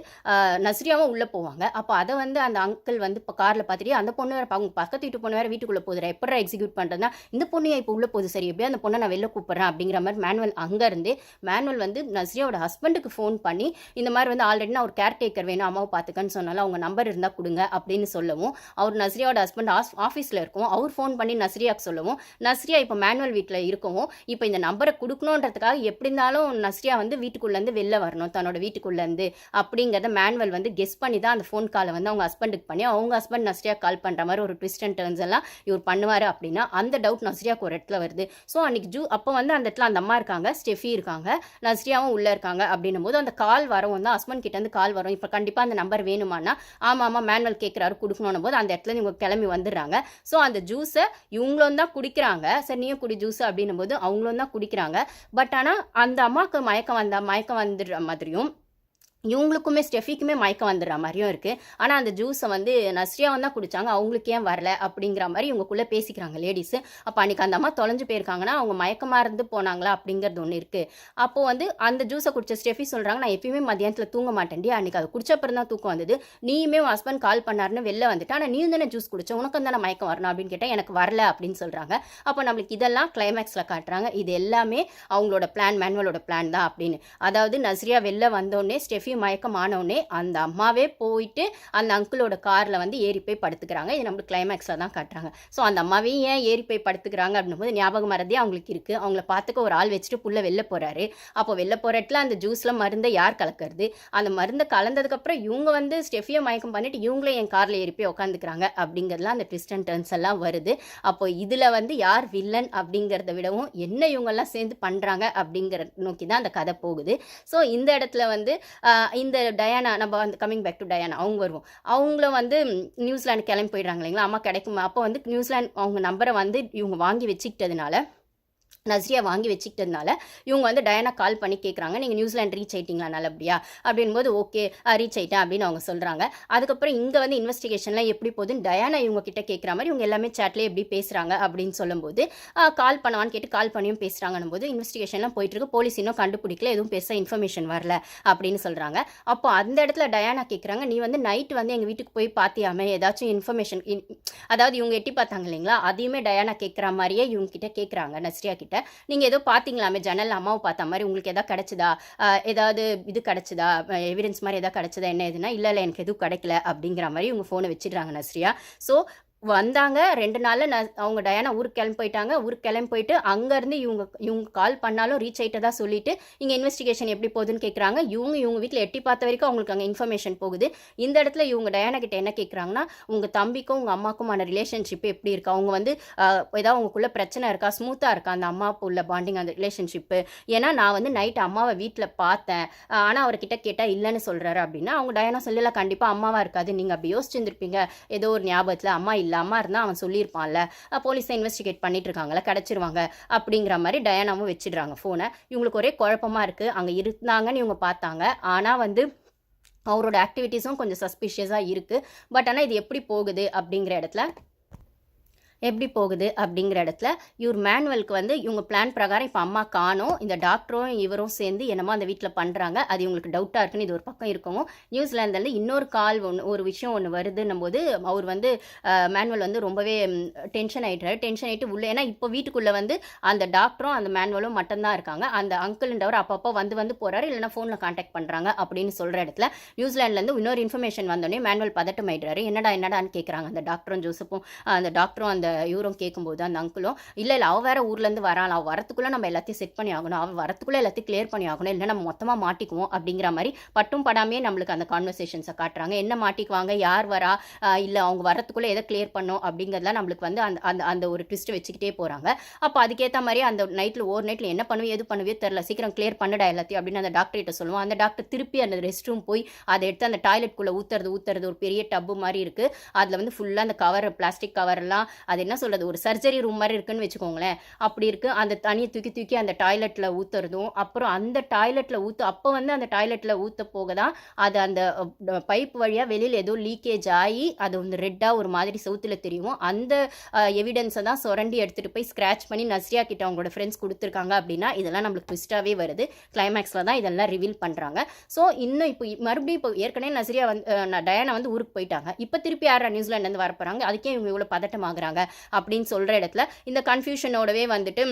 நஸ்ரியாவும் உள்ளே போவாங்க. அப்போ அதை வந்து அந்த அங்கிள் வந்து இப்போ காரில் பார்த்துட்டு அந்த பொண்ணு வேறு அவங்க பக்கத்து வீட்டு பொண்ணு வேறு வீட்டுக்குள்ளே போதுற எப்படா எக்ஸிக்யூட் பண்ணுறதுனா இந்த பொண்ணு இப்போ உள்ளே போகுது, சரி எப்படியா அந்த பொண்ணை நான் வெளில கூப்பிட்றேன் அப்படிங்கிற மாதிரி மேனுவல் வந்து நஸ்ரியாவோட ஹஸ்பண்டுக்கு ஃபோன் பண்ணி இந்த மாதிரி வந்து ஆல்ரெடி நான் ஒரு கேர்டேக்கர் வேணும் அம்மாவை பார்த்துக்கன்னு சொன்னாலும் அவங்க நம்பர் இருந்தால் கொடுங்க அப்படின்னு சொல்லவும் அவர் நஸ்ரியாவோட ஹஸ்பண்ட் ஆஃபீஸில் இருக்கும், அவர் ஃபோன் பண்ணி நஸ்ரியாவுக்கு சொல்லவும் நஸ்ரியா இப்போ மேனுவல் வீட்டில் இருக்கவும் இப்போ இந்த நம்பரை கொடுக்கணுன்றதுக்காக எப்படி இருந்தாலும் நஸ்ரியா வந்து வீட்டுக்குள்ளேருந்து வெளில வரணும் தன்னோட வீட்டுக்குள்ளேருந்து அப்படிங்கிறத மேனுவல் வந்து கெஸ் பண்ணி தான் அந்த ஃபோன் காலை வந்து அவங்க ஹஸ்பண்டுக்கு பண்ணி அவங்க ஹஸ்பண்ட் நஸ்ரியா கால் பண்ணுற மாதிரி ஒரு ட்விஸ்ட் அண்ட் டர்ன்ஸ் எல்லாம் இவர் பண்ணுவார் அப்படின்னா அந்த டவுட் நஸ்ரியாவுக்கு ஒரு இடத்துல வருது. ஸோ அன்றைக்கி அப்போ வந்து அந்த இடத்துல அந்த அம்மா இருக்காங்க, ஸ்டெஃபி இருக்காங்க, நஸ்ரியாவும் உள்ளே இருக்காங்க அப்படின்னும் போது அந்த கால் வரவும் தான் ஹஸ்பண்ட் கிட்டேருந்து கால் வரும், இப்போ கண்டிப்பாக அந்த நம்பர் வேணுமானா ஆமாம் மேனுவல் கேட்குறாரு கொடுக்கணும் போது அந்த இடத்துல இவங்க கிளம்பி வந்துடுறாங்க. ஸோ அந்த ஜூஸை இவங்களும் தான் குடிக்கிறாங்க, சரி நீயும் குடி ஜூஸ் அப்படின்னும் போது அவங்களும் தான் குடிக்கிறாங்க. பட் ஆனால் அந்த அம்மாவுக்கு மயக்கம் வந்துடுற மாதிரியும் இவங்களுக்குமே ஸ்டெஃபிக்குமே மயக்கம் வந்துடுற மாதிரியும் இருக்குது. ஆனால் அந்த ஜூஸை வந்து நஸ்ரியாவும் தான் குடித்தாங்க, அவங்களுக்கு ஏன் வரல அப்படிங்கிற மாதிரி இவங்களுக்குள்ளே பேசிக்கிறாங்க லேடிஸு. அப்போ அன்றைக்கி அந்த அம்மா தொலைஞ்சு போயிருக்காங்கன்னா அவங்க மயக்கமாக இருந்து போனாங்களா அப்படிங்கிறது ஒன்று இருக்குது. அப்போது வந்து அந்த ஜூஸை குடித்த ஸ்டெஃபி சொல்கிறாங்க நான் எப்பயுமே மதியானத்தில் தூங்க மாட்டேன்டி, அன்றைக்கி அது குடிச்சப்பறம் தான் தூக்கம் வந்தது, நீயுமே உன் ஹஸ்பண்ட் கால் பண்ணாருன்னு வெளில வந்துட்டு ஆனால் நீ தானே ஜூஸ் குடிச்ச உனக்கு தானே மயக்கம் வரணும் அப்படின்னு கேட்டால் எனக்கு வரல அப்படின்னு சொல்கிறாங்க. அப்போ நம்மளுக்கு இதெல்லாம் கிளைமேக்ஸில் காட்டுறாங்க, இது எல்லாமே அவங்களோட பிளான் மேனுவலோட பிளான் தான் அப்படின்னு. அதாவது நஸ்ரியா வெளில வந்தோடனே ஸ்டெஃபி மயக்கமானோடனே அந்த அம்மாவே போயிட்டு அந்த அங்கிளோட காரில் வந்து ஏறி போய் படுத்துக்கிறாங்க. இது நம்மளுக்கு கிளைமேக்ஸில் தான் காட்டுறாங்க. ஸோ அந்த அம்மாவே ஏன் ஏறி போய் படுத்துக்கிறாங்க அப்படின்போது ஞாபகம் மறதியே அவங்களுக்கு இருக்குது. அவங்கள பார்த்துக்க ஒரு ஆள் வச்சுட்டு புள்ள வெளில போகிறாரு. அப்போ வெளில போகிற இடத்துல அந்த ஜூஸில் மருந்தை யார் கலக்கிறது, அந்த மருந்தை கலந்ததுக்கப்புறம் இவங்க வந்து ஸ்டெஃபியை மயக்கம் பண்ணிவிட்டு இவங்களே என் காரில் ஏறி போய் உட்காந்துக்கிறாங்க அப்படிங்கிறதுலாம் அந்த ட்விஸ்ட் அண்ட் டர்ன்ஸ் எல்லாம் வருது. அப்போ இதில் வந்து யார் வில்லன் அப்படிங்கிறத விடவும் என்ன இவங்கெல்லாம் சேர்ந்து பண்ணுறாங்க அப்படிங்கிற நோக்கி தான் அந்த கதை போகுது. ஸோ இந்த இடத்துல வந்து இந்த டயானா நம்ம வந்து கம்மிங் பேக் டு டயானா அவங்க வருவோம். அவங்களும் வந்து நியூசிலாந்து கிளம்பி போயிடுறாங்க இல்லைங்களா, அம்மா கிடைக்குமா. அப்போ வந்து நியூசிலாந்து அவங்க நம்பரை வந்து இவங்க வாங்கி வச்சுக்கிட்டதுனால, நஸ்ரியா வாங்கி வச்சுக்கிட்டதுனால இவங்க வந்து டயானா கால் பண்ணி கேட்குறாங்க, நீங்கள் நியூசிலாந்து ரீச் ஆயிட்டீங்களா நல்லபடியா அப்படின்போது ஓகே ரீச் ஆயிட்டேன் அப்படின்னு அவங்க சொல்கிறாங்க. அதுக்கப்புறம் இங்கே வந்து இன்வெஸ்டிகேஷன்லாம் எப்படி போகுதுன்னு டயானா இவங்க கிட்ட கேட்குற மாதிரி இவங்க எல்லாமே சேட்லேயே எப்படி பேசுகிறாங்க அப்படின்னு சொல்லும்போது கால் பண்ணவான்னு கேட்டு கால் பண்ணியும் பேசுகிறாங்கன்னும் போது இன்வெஸ்டிகேஷன்லாம் போயிட்டுருக்கு, போலீஸ் இன்னும் கண்டுபிடிக்கல, எதுவும் பெருசாக இன்ஃபர்மேஷன் வரல அப்படின்னு சொல்கிறாங்க. அப்போ அந்த இடத்துல டயானா கேட்குறாங்க, நீ வந்து நைட்டு வந்து எங்கள் வீட்டுக்கு போய் பார்த்தியாமே ஏதாச்சும் இன்ஃபர்மேஷன், அதாவது இவங்க எட்டி பார்த்தாங்க இல்லைங்களா, அதையுமே டயானா கேட்குற மாதிரியே இவங்க கிட்ட கேட்குறாங்க நஸ்ரியா கிட்ட, நீங்கள் ஏதோ பார்த்தீங்களாமே ஜன்னல் அம்மாவை பார்த்த மாதிரி, உங்களுக்கு எதாவது கிடச்சிதா, ஏதாவது இது கிடச்சிதா, எவிடன்ஸ் மாதிரி எதாவது கிடச்சிதா, என்ன எதுனா இல்லை எனக்கு எதுவும் கிடைக்கல அப்படிங்கிற மாதிரி இவங்க ஃபோனை வச்சிடுறாங்க நஸ்ரியா. ஸோ வந்தாங்க 2 நாளில் அவங்க டயானா ஊருக்கு கிளம்பி போயிட்டாங்க. ஊருக்கு கிளம்பி போயிட்டு அங்கேருந்து இவங்க கால் பண்ணாலும் ரீச் ஆகிட்டதா சொல்லிட்டு இங்கே இன்வெஸ்டிகேஷன் எப்படி போகுதுன்னு கேட்குறாங்க. இவங்க வீட்டில் எட்டி பார்த்த வரைக்கும் அவங்களுக்கு அங்கே இன்ஃபர்மேஷன் போகுது. இந்த இடத்துல இவங்க டயானா கிட்ட என்ன கேட்குறாங்கன்னா, உங்கள் தம்பிக்கும் உங்கள் அம்மாக்குமான ரிலேஷன்ஷிப் எப்படி இருக்கா, அவங்க வந்து ஏதாவது உங்களுக்குள்ள பிரச்சனை இருக்கா, ஸ்மூத்தாக இருக்கா அந்த அம்மாவுக்கு உள்ள பாண்டிங் அந்த ரிலேஷன்ஷிப்பு, ஏன்னா நான் வந்து நைட் அம்மாவை வீட்டில் பார்த்தேன் ஆனால் அவர்கிட்ட கேட்டால் இல்லைன்னு சொல்கிறாரு அப்படின்னா அவங்க டயானா சொல்லல, கண்டிப்பாக அம்மாவாக இருக்காது, நீங்கள் அப்படி யோசிச்சுருந்துருப்பீங்க ஏதோ ஒரு ஞாபகத்தில், அம்மா இல்லை அம்மா இருந்தால் அவன் சொல்லியிருப்பான்ல, போலீஸை இன்வெஸ்டிகேட் பண்ணிட்டு இருக்காங்களா, கிடச்சிருவாங்க அப்படிங்கிற மாதிரி டயானாவும் வச்சிடுறாங்க ஃபோனை. இவங்களுக்கு ஒரே குழப்பமாக இருக்குது, அங்கே இருந்தாங்கன்னு இவங்க பார்த்தாங்க, ஆனால் வந்து அவரோட ஆக்டிவிட்டீஸும் கொஞ்சம் சஸ்பிஷியஸாக இருக்குது. பட் ஆனால் இது எப்படி போகுது அப்படிங்கிற இடத்துல இவர் மேனுவலுக்கு வந்து இவங்க பிளான் பிரகாரம் இப்போ அம்மா காணோம், இந்த டாக்டரும் இவரும் சேர்ந்து என்னமோ அந்த வீட்டில் பண்ணுறாங்க, அது இவங்களுக்கு டவுட்டாக இருக்குன்னு இது ஒரு பக்கம் இருக்கவும், நியூசிலாந்துலேருந்து இன்னொரு கால் ஒரு விஷயம் ஒன்று வருதுன்னும் போது அவர் வந்து மேனுவல் வந்து ரொம்பவே டென்ஷன் ஆகிட்டு உள்ளே, ஏன்னா இப்போ வீட்டுக்குள்ளே வந்து அந்த டாக்டரும் அந்த மேனுவலும் மட்டும்தான் இருக்காங்க, அந்த அங்கிள்ன்றவர் அப்பப்போ வந்து போகிறாரு, இல்லைனா ஃபோனில் கான்டாக்ட் பண்ணுறாங்க அப்படின்னு சொல்கிற இடத்துல நியூசிலாந்துலேருந்து இன்னொரு இன்ஃபர்மேஷன் வந்தோடனே மேனுவல் பதட்டம் ஆகிடுறாரு. என்னடான்னு கேட்குறாங்க அந்த டாக்டரும் ஜோசப்பும். அந்த டாக்டரும் அந்த இவரும் கேட்கும்போது அந்த அங்கிளும் இல்லை அவள் வேற ஊர்லேருந்து வரான், அவள் வரத்துக்குள்ளே நம்ம எல்லாத்தையும் செட் பண்ணி ஆகணும், அவள் வரத்துக்குள்ளே எல்லாத்தையும் கிளியர் பண்ணி ஆகணும், இல்லை நம்ம மொத்தமாக மாட்டிக்குவோம் அப்படிங்கிற மாதிரி பட்டும் படாமே நம்மளுக்கு அந்த கான்வர்சேஷன்ஸை காட்டுறாங்க. என்ன மாட்டிக்குவாங்க, யார் வரா, இல்லை அவங்க வரத்துக்குள்ளே எதை கிளியர் பண்ணும் அப்படிங்கிறதுலாம் நம்மளுக்கு வந்து அந்த ஒரு ட்விஸ்ட் வச்சுக்கிட்டே போகிறாங்க. அப்போ அதுக்கேற்ற மாதிரி அந்த நைட்டில் என்ன பண்ணுவியோ எது பண்ணுவியோ தெரில, சீக்கிரம் கிளியர் பண்ணிடா எல்லாத்தையும் அப்படின்னு அந்த டாக்டர்கிட்ட சொல்லுவோம். அந்த டாக்டர் திருப்பி அந்த ரெஸ்ட் ரூம் போய் அதை எடுத்து அந்த டாய்லெட்குள்ளே ஊற்றுறது ஒரு பெரிய டப்பு மாதிரி இருக்குது, அதில் வந்து ஃபுல்லாக அந்த கவர் பிளாஸ்டிக் கவரெல்லாம் அது என்ன சொல்கிறது ஒரு சர்ஜரி ரூம் மாதிரி இருக்குன்னு வச்சுக்கோங்களேன், அப்படி இருக்குது. அந்த தண்ணியை தூக்கி அந்த டாய்லெட்டில் ஊற்றுறதும், அப்புறம் அந்த டாய்லெட்டில் அப்போ வந்து அந்த டாய்லெட்டில் ஊற்ற போக தான் அது அந்த பைப் வழியாக வெளியில் ஏதோ லீக்கேஜ் ஆகி அது வந்து ரெட்டாக ஒரு மாதிரி சவுத்தில் தெரியும். அந்த எவிடன்ஸை தான் சுரண்டி எடுத்துகிட்டு போய் ஸ்க்ராட்ச் பண்ணி நஸ்ரியா கிட்ட அவங்களோட ஃப்ரெண்ட்ஸ் கொடுத்துருக்காங்க அப்படின்னா இதெல்லாம் நம்மளுக்கு ட்விஸ்ட்டாகவே வருது. கிளைமேக்ஸில் தான் இதெல்லாம் ரிவீல் பண்ணுறாங்க. ஸோ இன்னும் மறுபடியும் இப்போ ஏற்கனவே நஸ்ரியா வந்து டயானா வந்து ஊருக்கு போயிட்டாங்க, இப்போ திருப்பி யாரா நியூசிலாந்துலேருந்து வரப்போகிறாங்க, அதுக்கே இவங்க இவ்வளோ பதட்டம் ஆகுறாங்க அப்படின்னு சொல்கிற இடத்துல இந்த கன்ஃபியூஷனோடவே வந்துட்டு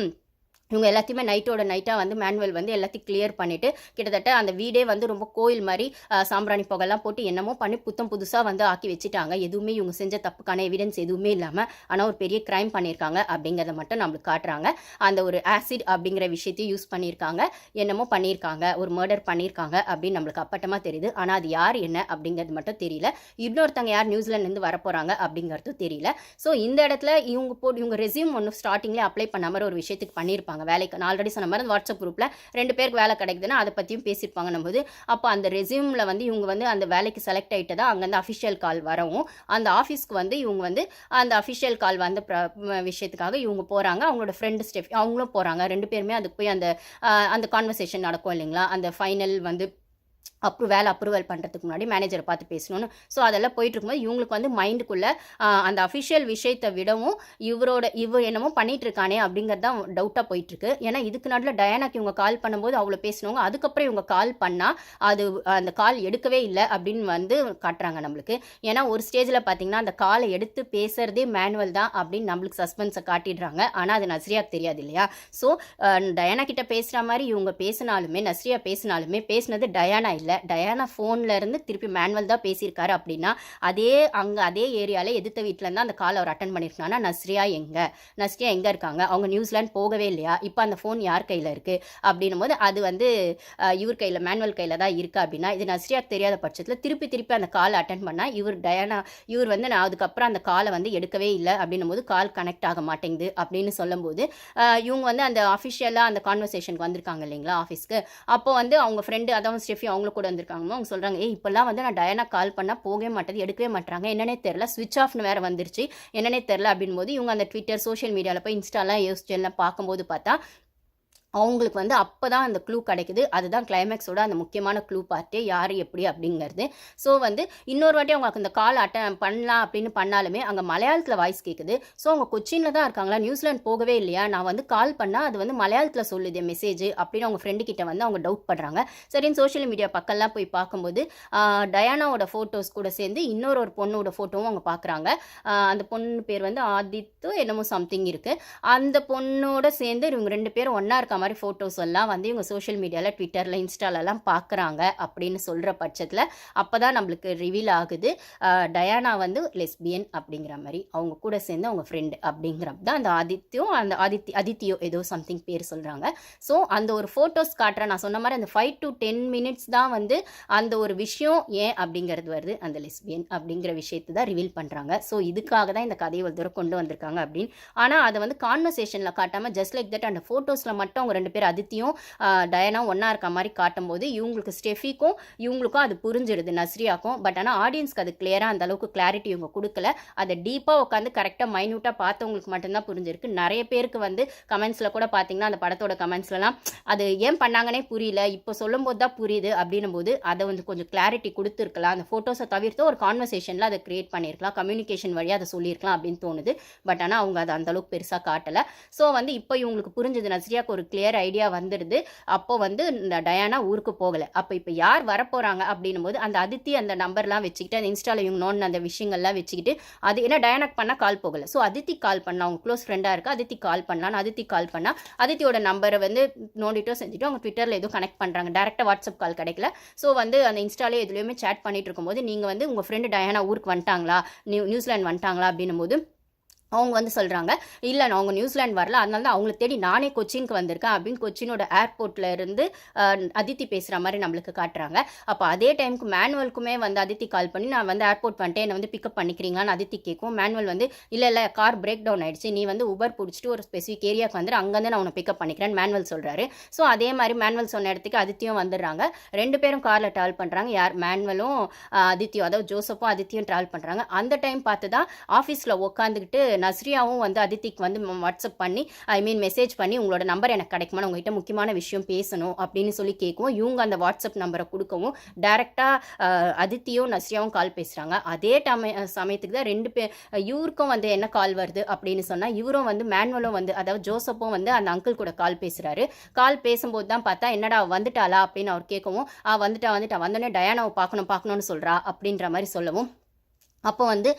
இவங்க எல்லாத்தையுமே நைட்டாக வந்து மேனுவல் வந்து எல்லாத்தையும் கிளியர் பண்ணிவிட்டு கிட்டத்தட்ட அந்த வீடே வந்து ரொம்ப கோயில் மாதிரி சாம்பிராணி புகைலாம் போட்டு என்னமோ பண்ணி புதுசாக வந்து ஆக்கி வச்சுட்டாங்க. எதுவுமே இவங்க செஞ்ச தப்புக்கான எவிடன்ஸ் எதுவுமே இல்லாமல், ஆனால் ஒரு பெரிய கிரைம் பண்ணியிருக்காங்க அப்படிங்கிறத மட்டும் நம்மளுக்கு காட்டுறாங்க. அந்த ஒரு ஆசிட் அப்படிங்கிற விஷயத்தையும் யூஸ் பண்ணியிருக்காங்க, என்னமோ பண்ணியிருக்காங்க, ஒரு மர்டர் பண்ணியிருக்காங்க அப்படின்னு நம்மளுக்கு அப்பட்டமாக தெரியுது. ஆனால் அது யார் என்ன அப்படிங்கிறது மட்டும் தெரியல. இன்னொருத்தங்க யார் நியூசிலாந்துலேருந்து வரப்போகிறாங்க அப்படிங்கிறதும் தெரியல. ஸோ இந்த இடத்துல இவங்க ரெஸ்யூம் ஒன்று ஸ்டார்டிங்லேயே அப்ளை பண்ணாமல் ஒரு விஷயத்துக்கு பண்ணியிருப்பாங்க வேலைக்கு. நான் ஆல்ரெடி சொன்ன மாதிரி வாட்ஸ்அப் குரூப்பில் 2 பேருக்கு வேலை கிடைக்குதுன்னா அதை பற்றியும் பேசியிருப்பாங்க நம்போது. அப்போ அந்த ரெஸ்யூமில் வந்து இவங்க வந்து அந்த வேலைக்கு செலக்ட் ஆகிட்டதா அங்கேருந்து அஃபிஷியல் கால் வரவும் அந்த ஆஃபீஸ்க்கு வந்து இவங்க வந்து அந்த அஃபிஷியல் கால் வந்த விஷயத்துக்காக இவங்க போகிறாங்க. அவங்களோட ஃப்ரெண்டு ஸ்டெஃப் அவங்களும் போகிறாங்க. 2 பேருமே அதுக்கு போய் அந்த கான்வர்சேஷன் நடக்கும் இல்லைங்களா, அந்த ஃபைனல் வந்து வேலை அப்ரூவல் பண்ணுறதுக்கு முன்னாடி மேனேஜரை பார்த்து பேசணும்னு. ஸோ அதெல்லாம் போயிட்டு இருக்கும்போது இவங்களுக்கு வந்து மைண்டுக்குள்ளே அந்த அஃபிஷியல் விஷயத்தை விடவும் இவர் என்னமோ பண்ணிட்டு இருக்கானே அப்படிங்கிறது தான் டவுட்டாக போயிட்டுருக்கு. ஏன்னா இதுக்கு நடுவில் டயானாக்கு இவங்க கால் பண்ணும்போது அவ்வளோ பேசினவங்க, அதுக்கப்புறம் இவங்க கால் பண்ணால் அந்த கால் எடுக்கவே இல்லை அப்படின்னு வந்து காட்டுறாங்க நம்மளுக்கு. ஏன்னா ஒரு ஸ்டேஜில் பார்த்தீங்கன்னா அந்த காலை எடுத்து பேசுகிறதே மேனுவல் தான் அப்படின்னு நம்மளுக்கு சஸ்பென்ஸை காட்டிடுறாங்க. ஆனால் அது நஸ்ரியாவுக்கு தெரியாது இல்லையா. ஸோ டயானா கிட்ட பேசுகிற மாதிரி இவங்க பேசினாலுமே நஸ்ரியா பேசினாலுமே பேசினது டயானா இல்லை, டயானா ஃபோனில் இருந்து திருப்பி மேனுவல் தான் பேசியிருக்காரு. அப்படின்னா அதே ஏரியாவில் எதிர்த்த வீட்டில் இருந்தால் அந்த கால் அவர் அட்டன் பண்ணியிருக்காங்கன்னா நஸ்ரியா எங்கே இருக்காங்க, அவங்க நியூசிலாந்து போகவே இல்லையா, இப்போ அந்த ஃபோன் யார் கையில் இருக்குது அப்படின்னும் போது அது வந்து இவர் கையில் மேனுவல் கையில் தான் இருக்குது அப்படின்னா இது நஸ்ரியாவுக்கு தெரியாத பட்சத்தில் திருப்பி அந்த காலை அட்டன் பண்ணால் இவர் வந்து நான் அதுக்கப்புறம் அந்த காலை வந்து எடுக்கவே இல்லை அப்படின்னும் போது கால் கனெக்ட் ஆக மாட்டேங்குது அப்படின்னு சொல்லும்போது இவங்க வந்து அந்த அஃபிஷியலாக அந்த கான்வர்சேஷனுக்கு வந்திருக்காங்க இல்லைங்களா ஆஃபீஸ்க்கு. அப்போ வந்து அவங்க ஃப்ரெண்டு அதாவது ஸ்டெஃபி அவங்க அவங்களும் கூட வந்திருக்காங்க. அவங்க சொல்கிறாங்க, இப்போல்லாம் வந்து நான் டயானா கால் பண்ணால் போகவே மாட்டேது, எடுக்கவே மாட்டாங்க, என்னன்னே தெரில, ஸ்விட்ச் ஆஃப்னு வேறு வந்துருச்சு, என்னன்னே தெரில அப்படின் போது இவங்க அந்த ட்விட்டர் சோஷியல் மீடியாவில் போய் இன்ஸ்டாலாம் யோசிச்சு எல்லாம் பார்க்கும்போது பார்த்தா அவங்களுக்கு வந்து அப்போ தான் அந்த க்ளூ கிடைக்குது. அதுதான் கிளைமேக்ஸோட அந்த முக்கியமான க்ளூ பார்ட்டே, யார் எப்படி அப்படிங்கிறது. ஸோ வந்து இன்னொரு வாட்டி அவங்களுக்கு இந்த கால் பண்ணலாம் அப்படின்னு பண்ணாலுமே அங்கே மலையாளத்தில் வாய்ஸ் கேட்குது. ஸோ அவங்க கொச்சினில் தான் இருக்காங்களா, நியூசிலாந்து போகவே இல்லையா, நான் வந்து கால் பண்ணால் அது வந்து மலையாளத்தில் சொல்லுது மெசேஜ் அப்படின்னு அவங்க ஃப்ரெண்டு கிட்ட வந்து அவங்க டவுட் பண்ணுறாங்க. சரின்னு சோஷியல் மீடியா பக்கம்லாம் போய் பார்க்கும்போது டயானாவோட ஃபோட்டோஸ் கூட சேர்ந்து இன்னொரு பொண்ணோட ஃபோட்டோவும் அவங்க பார்க்குறாங்க. அந்த பொண்ணு பேர் வந்து ஆதித்து என்னமோ சம்திங் இருக்குது. அந்த பொண்ணோட சேர்ந்து இவங்க 2 பேரும் ஒன்றா இருக்க மாதிரி ஃபோட்டோஸ் எல்லாம் வந்து இவங்க சோஷியல் மீடியாவில் ட்விட்டரில் இன்ஸ்டாலெல்லாம் பார்க்குறாங்க அப்படின்னு சொல்கிற பட்சத்தில் அப்போ தான் நம்மளுக்கு ரிவீல் ஆகுது டயானா வந்து லெஸ்பியன் அப்படிங்கிற மாதிரி, அவங்க கூட சேர்ந்து அவங்க ஃப்ரெண்டு அப்படிங்கிறது தான் அந்த அதித்தியோ ஏதோ சம்திங் பேர் சொல்கிறாங்க. ஸோ அந்த ஒரு ஃபோட்டோஸ் காட்டுற நான் சொன்ன மாதிரி அந்த 5 to 10 minutes தான் வந்து அந்த ஒரு விஷயம் ஏன் அப்படிங்கிறது வருது, அந்த லெஸ்பியன் அப்படிங்கிற விஷயத்தை தான் ரிவீல் பண்ணுறாங்க. ஸோ இதுக்காக தான் இந்த கதையை ஒரு தூரம் கொண்டு வந்திருக்காங்க அப்படின்னு. ஆனால் அதை வந்து கான்வர்சேஷனில் காட்டாமல் ஜஸ்ட் லைக் தட் அந்த ஃபோட்டோஸில் மட்டும் அவங்க 2 பேர் அதித்தியும் டயானா ஒன்றா இருக்க மாதிரி காட்டும்போது இவங்களுக்கு ஸ்டெஃபிக்கும் இவங்களுக்கும் அது புரிஞ்சிடுது, நஸ்ரியாக்கும். பட் ஆனால் ஆடியன்ஸ்க்கு அது கிளியராக அந்த அளவுக்கு கிளாரிட்டி இவங்க கொடுக்கல. அதை டீப்பாக உட்காந்து கரெக்டாக மைன்யூட்டாக பார்த்தவங்களுக்கு மட்டும்தான் புரிஞ்சிருக்கு. நிறைய பேருக்கு வந்து கமெண்ட்ஸில் கூட பார்த்தீங்கன்னா அந்த படத்தோட கமெண்ட்ஸ்லாம் அது ஏன் பண்ணாங்கன்னே புரியல, இப்போ சொல்லும் போது தான் புரியுது அப்படின்னும் போது அதை வந்து கொஞ்சம் கிளாரிட்டி கொடுத்துருக்கலாம். அந்த ஃபோட்டோஸை தவிர்த்து ஒரு கான்வர்சேஷனில் அதை கிரியேட் பண்ணியிருக்கலாம், கம்யூனிகேஷன் வழியாக அதை சொல்லியிருக்கலாம் அப்படின்னு தோணுது. பட் ஆனால் அவங்க அதை அந்தளவுக்கு பெருசாக காட்டலை. ஸோ வந்து இப்போ இவங்களுக்கு புரிஞ்சுது, நஸ்ரியாவுக்கு ஒரு கிளியர் ஐடியா வந்துடுது. அப்போ வந்து இந்த டயானா ஊருக்கு போகலை. அப்போ இப்போ யார் வரப்போகிறாங்க அப்படின்னும் போது அந்த அதித்தி அந்த நம்பர்லாம் வச்சுக்கிட்டு அந்த இன்ஸ்டாவில் இவங்க நோன் அந்த விஷயங்கள்லாம் வச்சுக்கிட்டு அது என்ன டயானாக்கு பண்ணால் கால் போகலை. ஸோ அதித்தி கால் பண்ணலாம், அவங்க க்ளோஸ் ஃப்ரெண்டாக இருக்கா, அதித்தி கால் பண்ணலான்னு அதித்தி கால் பண்ணால் அதித்தியோட நம்பரை வந்து நோண்டிட்டோ செஞ்சுட்டு அவங்க ட்விட்டரில் எதுவும் கனெக்ட் பண்ணுறாங்க. டேரெக்டாக வாட்ஸ்அப் கால் கிடைக்கல. ஸோ வந்து அந்த இன்ஸ்டாலே எதுலையுமே சேட் பண்ணிட்டு இருக்கும்போது நீங்கள் வந்து உங்கள் ஃப்ரெண்டு டயானா ஊருக்கு வந்துட்டாங்களா, நியூசிலாந்து வந்துட்டாங்களா அப்படின்னும் போது அவங்க வந்து சொல்கிறாங்க, இல்லை நான் அவங்க நியூசிலாந்து வரல, அதனால தான் அவங்கள தேடி நானே கொச்சினுக்கு வந்திருக்கேன் அப்படின்னு கொச்சினோட ஏர்போர்ட்டில் இருந்து அதித்தி பேசுகிற மாதிரி நம்மளுக்கு காட்டுறாங்க. அப்போ அதே டைமுக்கு மேனுவலுக்குமே வந்து அதித்தி கால் பண்ணி நான் வந்து ஏர்போர்ட் வந்துட்டு என்னை வந்து பிக்கப் பண்ணிக்கிறீங்களான்னு அதித்தி கேட்கும். மேனுவல் வந்து இல்லை கார் பிரேக் டவுன் ஆகிடுச்சு, நீ வந்து உபர் பிடிச்சிட்டு ஒரு ஸ்பெசிஃபிக் ஏரியாவுக்கு வந்துட்டு அங்கேருந்து நான் உன்னை பிக்கப் பண்ணிக்கிறேன்னு மேனுவல் சொல்கிறாரு. ஸோ அதே மாதிரி மேனுவல் சொன்ன இடத்துக்கு அதித்தியும் வந்துடுறாங்க. 2 பேரும் காரில் ட்ராவல் பண்ணுறாங்க. யார் மேனுவலும் அதித்தியும், அதாவது ஜோசப்பும் அதித்தியும் ட்ராவல் பண்ணுறாங்க. அந்த டைம் பார்த்து தான் ஆஃபீஸில் உட்காந்துக்கிட்டு நஸ்ரியாவும் வந்து அதித்திக்கு வந்து வாட்ஸ்அப் பண்ணி மெசேஜ் பண்ணி உங்களோட நம்பர் எனக்கு கிடைக்குமா, உங்ககிட்ட முக்கியமான விஷயம் பேசணும் அப்படின்னு சொல்லி கேட்கவும் இவங்க அந்த வாட்ஸ்அப் நம்பரை கொடுக்கவும் டைரெக்டாக அதித்தியும் நஸ்ரியாவும் கால் பேசுகிறாங்க. அதே சமயத்துக்கு தான் 2 பேர் இவருக்கும் வந்து என்ன கால் வருது அப்படின்னு சொன்னால் இவரும் வந்து மேனுவலும் வந்து அதாவது ஜோசப்பும் வந்து அந்த அங்கிள் கூட கால் பேசுகிறாரு. கால் பேசும்போது தான் பார்த்தா என்னடா வந்துட்டாளா அப்படின்னு அவர் கேட்கவும் வந்துட்டா வந்தோடனே டயானாவை பார்க்கணும்னு சொல்கிறா அப்படின்ற மாதிரி சொல்லவும் அப்போ வந்து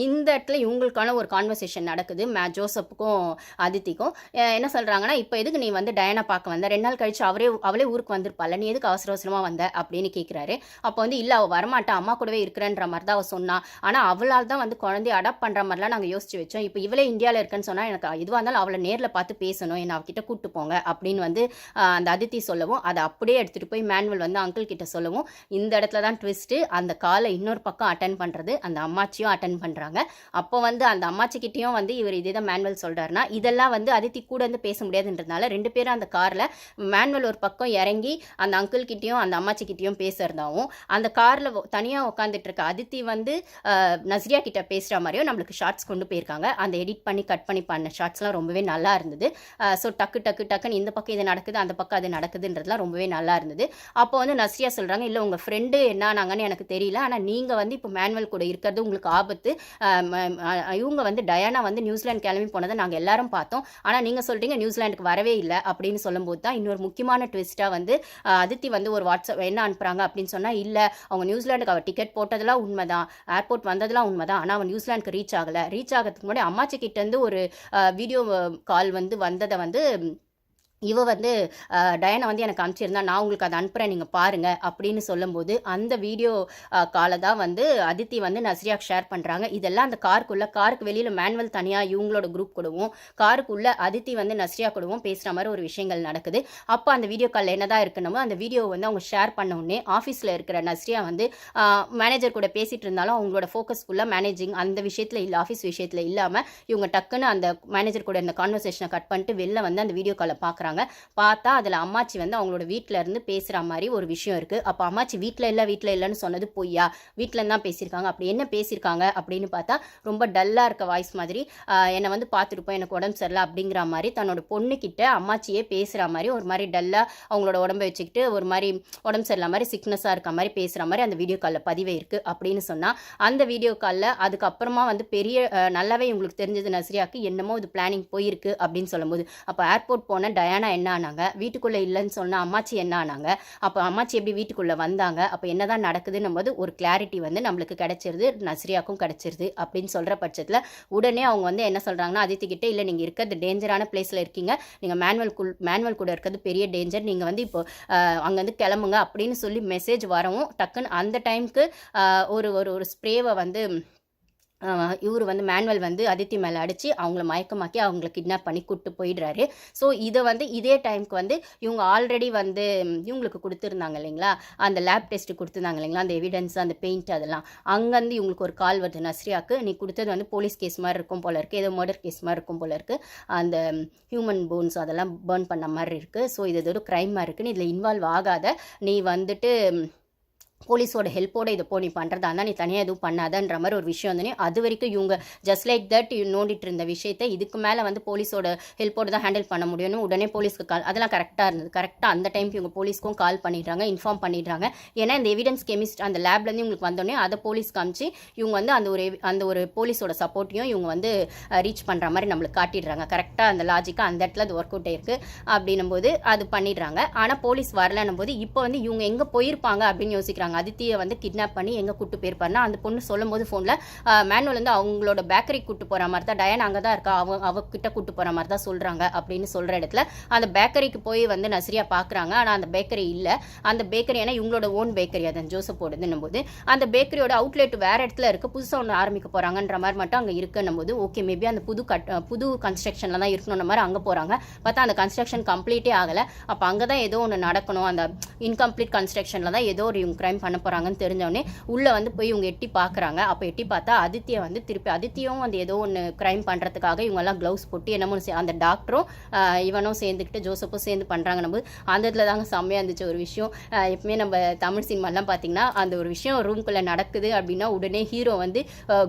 இந்த இடத்துல இவங்களுக்கான ஒரு கான்வர்சேஷன் நடக்குது ஜோசப்புக்கும் அதித்திக்கும். என்ன சொல்கிறாங்கன்னா, இப்போ எதுக்கு நீ வந்து டயானா பார்க்க வந்த, 2 நாள் கழிச்சு அவளே ஊருக்கு வந்திருப்பாள், நீ எதுக்கு அவசரமாக வந்த அப்படின்னு கேட்குறாரு. அப்போ வந்து இல்லை அவள் வரமாட்டா, அம்மா கூடவே இருக்கிறன்ற மாதிரி தான் அவள் சொன்னான், ஆனால் அவளால் தான் வந்து குழந்தைய அடாப்ட் பண்ணுற மாதிரிலாம் நாங்கள் யோசிச்சு வச்சோம். இப்போ இவளே இந்தியாவில் இருக்குன்னு சொன்னால் எனக்கு எதுவாக இருந்தாலும் அவளை நேரில் பார்த்து பேசணும், என்னை அவகிட்ட கூப்பிட்டு போங்க அப்படின்னு வந்து அந்த அதித்தி சொல்லவும் அதை அப்படியே எடுத்துகிட்டு போய் மேனுவல் வந்து அங்கிள் கிட்ட சொல்லவும் இந்த இடத்துல தான் ட்விஸ்ட்டு. அந்த காலை இன்னொரு பக்கம் அட்டன் பண்ணுறது அந்த அம்மாச்சியும் அட்டன் பண்ணுறாங்க. அப்போ வந்து அந்த அம்மாச்சிக்கிட்டையும் வந்து இவர் இதே தான் மேனுவல் சொல்கிறாருன்னா இதெல்லாம் வந்து அதித்தி கூட வந்து பேச முடியாதுன்றதுனால 2 பேரும் அந்த காரில் மேனுவல் ஒரு பக்கம் இறங்கி அந்த அங்கிள் கிட்டேயும் அந்த அம்மாச்சிக்கிட்டையும் பேசுகிறதாவும் அந்த காரில் தனியாக உட்காந்துட்டு இருக்க அதித்தி வந்து நஸ்ரியா கிட்ட பேசுகிற மாதிரியும் நம்மளுக்கு ஷார்ட்ஸ் கொண்டு போயிருக்காங்க. அந்த எடிட் பண்ணி கட் பண்ணி பண்ண ஷார்ட்ஸ்லாம் ரொம்பவே நல்லா இருந்தது. ஸோ டக்குன்னு இந்த பக்கம் இது நடக்குது அந்த பக்கம் அது நடக்குதுன்றதுலாம் ரொம்பவே நல்லா இருந்தது. அப்போ வந்து நஸ்ரியா சொல்கிறாங்க, இல்லை உங்கள் ஃப்ரெண்டு என்னானாங்கன்னு எனக்கு தெரியல, ஆனால் நீங்கள் வந்து இப்போ மேனுவல் கூட இருக்கிறது உங்களுக்கு ஆபத்து. இவங்க வந்து டயானா வந்து நியூசிலாந்து கிளம்பி போனதை நாங்கள் எல்லாரும் பார்த்தோம், ஆனால் நீங்கள் சொல்கிறீங்க நியூசிலாண்டுக்கு வரவே இல்லை அப்படின்னு சொல்லும்போது தான் இன்னொரு முக்கியமான ட்விஸ்ட்டாக வந்து அதித்தி வந்து ஒரு வாட்ஸ்அப் என்ன அனுப்புகிறாங்க அப்படின்னு சொன்னால், இல்லை அவங்க நியூசிலாண்டுக்கு அவள் டிக்கெட் போட்டதெல்லாம் உண்மைதான், ஏர்போர்ட் வந்ததெல்லாம் உண்மைதான், ஆனால் அவன் நியூசிலாண்டுக்கு ரீச் ஆகிறதுக்கு முன்னாடி அம்மாச்சி கிட்டேருந்து ஒரு வீடியோ கால் வந்து வந்ததை வந்து இவ வந்து டயானா வந்து எனக்கு அனுப்பிச்சிருந்தா நான் உங்களுக்கு அதை அனுப்புகிறேன் நீங்கள் பாருங்கள் அப்படின்னு சொல்லும்போது அந்த வீடியோ காலை தான் வந்து அதித்தி வந்து நஸ்ரியாக்கு ஷேர் பண்ணுறாங்க. இதெல்லாம் அந்த காருக்கு வெளியில் மேனுவல் தனியாக இவங்களோட குரூப் கூடவும் காருக்குள்ளே அதித்தி வந்து நஸ்ரியா கூடவும் பேசுகிற மாதிரி ஒரு விஷயங்கள் நடக்குது. அப்போ அந்த வீடியோ காலில் என்ன தான் இருக்கணுமோ அந்த வீடியோ வந்து அவங்க ஷேர் பண்ண உடனே ஆஃபீஸில் இருக்கிற நஸ்ரியா வந்து மேனேஜர் கூட பேசிகிட்டு இருந்தாலும் அவங்களோட ஃபோக்கஸ் ஃபுல்லாக மேனேஜிங் அந்த விஷயத்தில் இல்லை, ஆஃபீஸ் விஷயத்தில் இல்லாமல் இவங்க டக்குன்னு அந்த மேனேஜர் கூட இந்த கான்வர்சேஷனை கட் பண்ணிட்டு வெளில வந்து அந்த வீடியோ காலை பார்க்குறாங்க. பார்க்குறாங்க. பார்த்தா அதில் அம்மாச்சி வந்து அவங்களோட வீட்டில் இருந்து பேசுகிற மாதிரி ஒரு விஷயம் இருக்குது. அப்போ அம்மாச்சி வீட்டில் இல்லைன்னு சொன்னது பொய்யா? வீட்டில் தான் பேசியிருக்காங்க. அப்படி என்ன பேசியிருக்காங்க அப்படின்னு பார்த்தா, ரொம்ப டல்லாக இருக்க வாய்ஸ் மாதிரி, என்னை வந்து பார்த்துருப்போம், எனக்கு உடம்பு சரியில்லை அப்படிங்கிற மாதிரி தன்னோட பொண்ணுக்கிட்ட அம்மாச்சியே பேசுகிற மாதிரி ஒரு மாதிரி டல்லாக அவங்களோட உடம்பை வச்சுக்கிட்டு ஒரு மாதிரி உடம்பு சரியில்லை மாதிரி சிக்னஸாக இருக்க மாதிரி பேசுகிற மாதிரி அந்த வீடியோ காலில் பதிவே இருக்குது அப்படின்னு சொன்னால், அந்த வீடியோ காலில் அதுக்கப்புறமா வந்து பெரிய நல்லாவே உங்களுக்கு தெரிஞ்சது நஸ்ரியாவுக்கு என்னமோ இது பிளானிங் போயிருக்கு அப்படின்னு சொல்லும்போது, அப்போ ஏர்போர்ட் போன டயானா என்ன ஆனாங்க, வீட்டுக்குள்ளே இல்லைன்னு சொன்ன அம்மாச்சி என்ன ஆனாங்க, அப்போ அம்மாச்சி எப்படி வீட்டுக்குள்ளே வந்தாங்க, அப்போ என்ன தான் நடக்குதுன்னும் போது ஒரு கிளாரிட்டி வந்து நம்மளுக்கு கிடைச்சிருது, நஸ்ரியாவுக்கும் கிடைச்சிருது அப்படின்னு சொல்கிற பட்சத்தில் உடனே அவங்க வந்து என்ன சொல்கிறாங்கன்னா, அதித்திக்கிட்டே இல்லை நீங்கள் இருக்கிறது டேஞ்சரான பிளேஸில் இருக்கீங்க, நீங்கள் மேனுவல் கூட இருக்கிறது பெரிய டேஞ்சர், நீங்கள் வந்து இப்போ அங்கேருந்து கிளம்புங்க அப்படின்னு சொல்லி மெசேஜ் வரவும் டக்குன்னு அந்த டைமுக்கு ஒரு ஒரு ஸ்ப்ரேவை வந்து இவர் வந்து மேனுவல் வந்து அதித்தி மேலே அடித்து அவங்கள மயக்கமாக்கி அவங்கள கிட்னாப் பண்ணி கூப்பிட்டு போயிடுறாரு. ஸோ இதை வந்து இதே டைமுக்கு வந்து இவங்க ஆல்ரெடி வந்து இவங்களுக்கு கொடுத்துருந்தாங்க இல்லைங்களா, அந்த லேப் டெஸ்ட்டு கொடுத்துருந்தாங்க இல்லைங்களா, அந்த எவிடன்ஸ் அந்த பெயிண்ட் அதெல்லாம், அங்கேருந்து இவங்களுக்கு ஒரு கால் வருது நஸ்ரியாவுக்கு, நீ கொடுத்தது வந்து போலீஸ் கேஸ் மாதிரி இருக்கும் போல இருக்குது, ஏதோ மர்டர் கேஸ் மாதிரி இருக்கும் போல இருக்குது, அந்த ஹியூமன் போன்ஸ் அதெல்லாம் பர்ன் பண்ண மாதிரி இருக்குது, ஸோ இது ஒரு க்ரைமாக இருக்குன்னு இதில் இன்வால்வ் ஆகாத, நீ வந்துட்டு போலீஸோட ஹெல்ப்போட இதை நீ பண்ணுறதா இருந்தால் நீ தனியாக எதுவும் பண்ணாதன்ற மாதிரி ஒரு விஷயம் வந்து அது வரைக்கும் இவங்க ஜஸ்ட் லைக் தட் நோண்டிட்டு இருந்த விஷயத்தை இதுக்கு மேலே வந்து போலீஸோட ஹெல்ப்போடு தான் ஹேண்டில் பண்ண முடியும்னு உடனே போலீஸ்க்கு கால், அதெல்லாம் கரெக்டாக இருந்தது. கரெக்டாக அந்த டைமுக்கு இவங்க போலீஸ்க்கும் கால் பண்ணிடுறாங்க, இன்ஃபார்ம் பண்ணிடுறாங்க. ஏன்னா இந்த எவிடன்ஸ் கெமிஸ்ட் அந்த லேப்லேருந்து இவங்களுக்கு வந்தோடனே அதை போலீஸ் காமிச்சு இவங்க வந்து அந்த ஒரு போலீஸோட சப்போர்ட்டையும் இவங்க வந்து ரீச் பண்ணுற மாதிரி நம்மளுக்கு காட்டிடுறாங்க. கரெக்டாக அந்த லாஜிக்காக அந்த இடத்துல அது ஒர்க் அவுட் ஆயிருக்கு அப்படின்னும் போது அது பண்ணிடுறாங்க. ஆனால் போலீஸ் வரலன்னும் போது இப்போ வந்து இவங்க எங்கே போயிருப்பாங்க அப்படின்னு யோசிக்கிறாங்க. அதித்தியை வந்து கிட்னாப் பண்ணி எங்கே கூட்டு போயிருப்பாருன்னா, அந்த பொண்ணு சொல்லும் போது ஃபோனில் மேனுவல் வந்து அவங்களோட பேக்கரி கூட்டு போகிற மாதிரி தான், டயானா அங்கே தான் இருக்கா, அவகிட்ட கூட்டு போகிற மாதிரி தான் சொல்கிறாங்க அப்படின்னு சொல்கிற இடத்துல அந்த பேக்கரிக்கு போய் வந்து நஸ்ரியா பார்க்குறாங்க. ஆனால் அந்த பேக்கரி இல்லை, அந்த பேக்கரி ஏன்னா இவங்களோட ஓன் பேக்கரி அது ஜோசப்போடுதுன்னும் போது அந்த பேக்கரியோட அவுட்லெட் வேறு இடத்துல இருக்குது, புதுசாக ஒன்று ஆரம்பிக்க போகிறாங்கன்ற மாதிரி மட்டும் அங்கே இருக்குன்னும் போது ஓகே மேபி அந்த புது கன்ஸ்ட்ரக்ஷனில் தான் இருக்கணுன்ற மாதிரி அங்கே போகிறாங்க. பார்த்தா அந்த கன்ஸ்ட்ரக்ஷன் கம்ப்ளீட்டே ஆகலை. அப்போ அங்கே தான் ஏதோ ஒன்று நடக்கணும், அந்த இன்கம்ப்ளீட் கன்ஸ்ட்ரக்ஷனில் தான் ஏதோ ஒரு இவங்க க்ரைம் பண்ண போகிறாங்கன்னு தெரிஞ்சவொடனே உள்ளே வந்து போய் இவங்க எட்டி பார்க்குறாங்க. அப்போ எட்டி பார்த்தா அதித்தியை வந்து திருப்பி அதித்தியும் வந்து ஏதோ ஒன்று க்ரைம் பண்ணுறதுக்காக இவங்கெல்லாம் க்ளவுஸ் போட்டு என்னமோ அந்த டாக்டரும் இவனும் சேர்ந்துக்கிட்டு ஜோசப்பும் சேர்ந்து பண்ணுறாங்கன்னு அந்த இடத்துல தாங்க செம்மையாக இருந்துச்சு ஒரு விஷயம். எப்பவுமே நம்ம தமிழ் சினிமாலாம் பார்த்திங்கன்னா அந்த ஒரு விஷயம் ரூம்குள்ளே நடக்குது அப்படின்னா உடனே ஹீரோ வந்து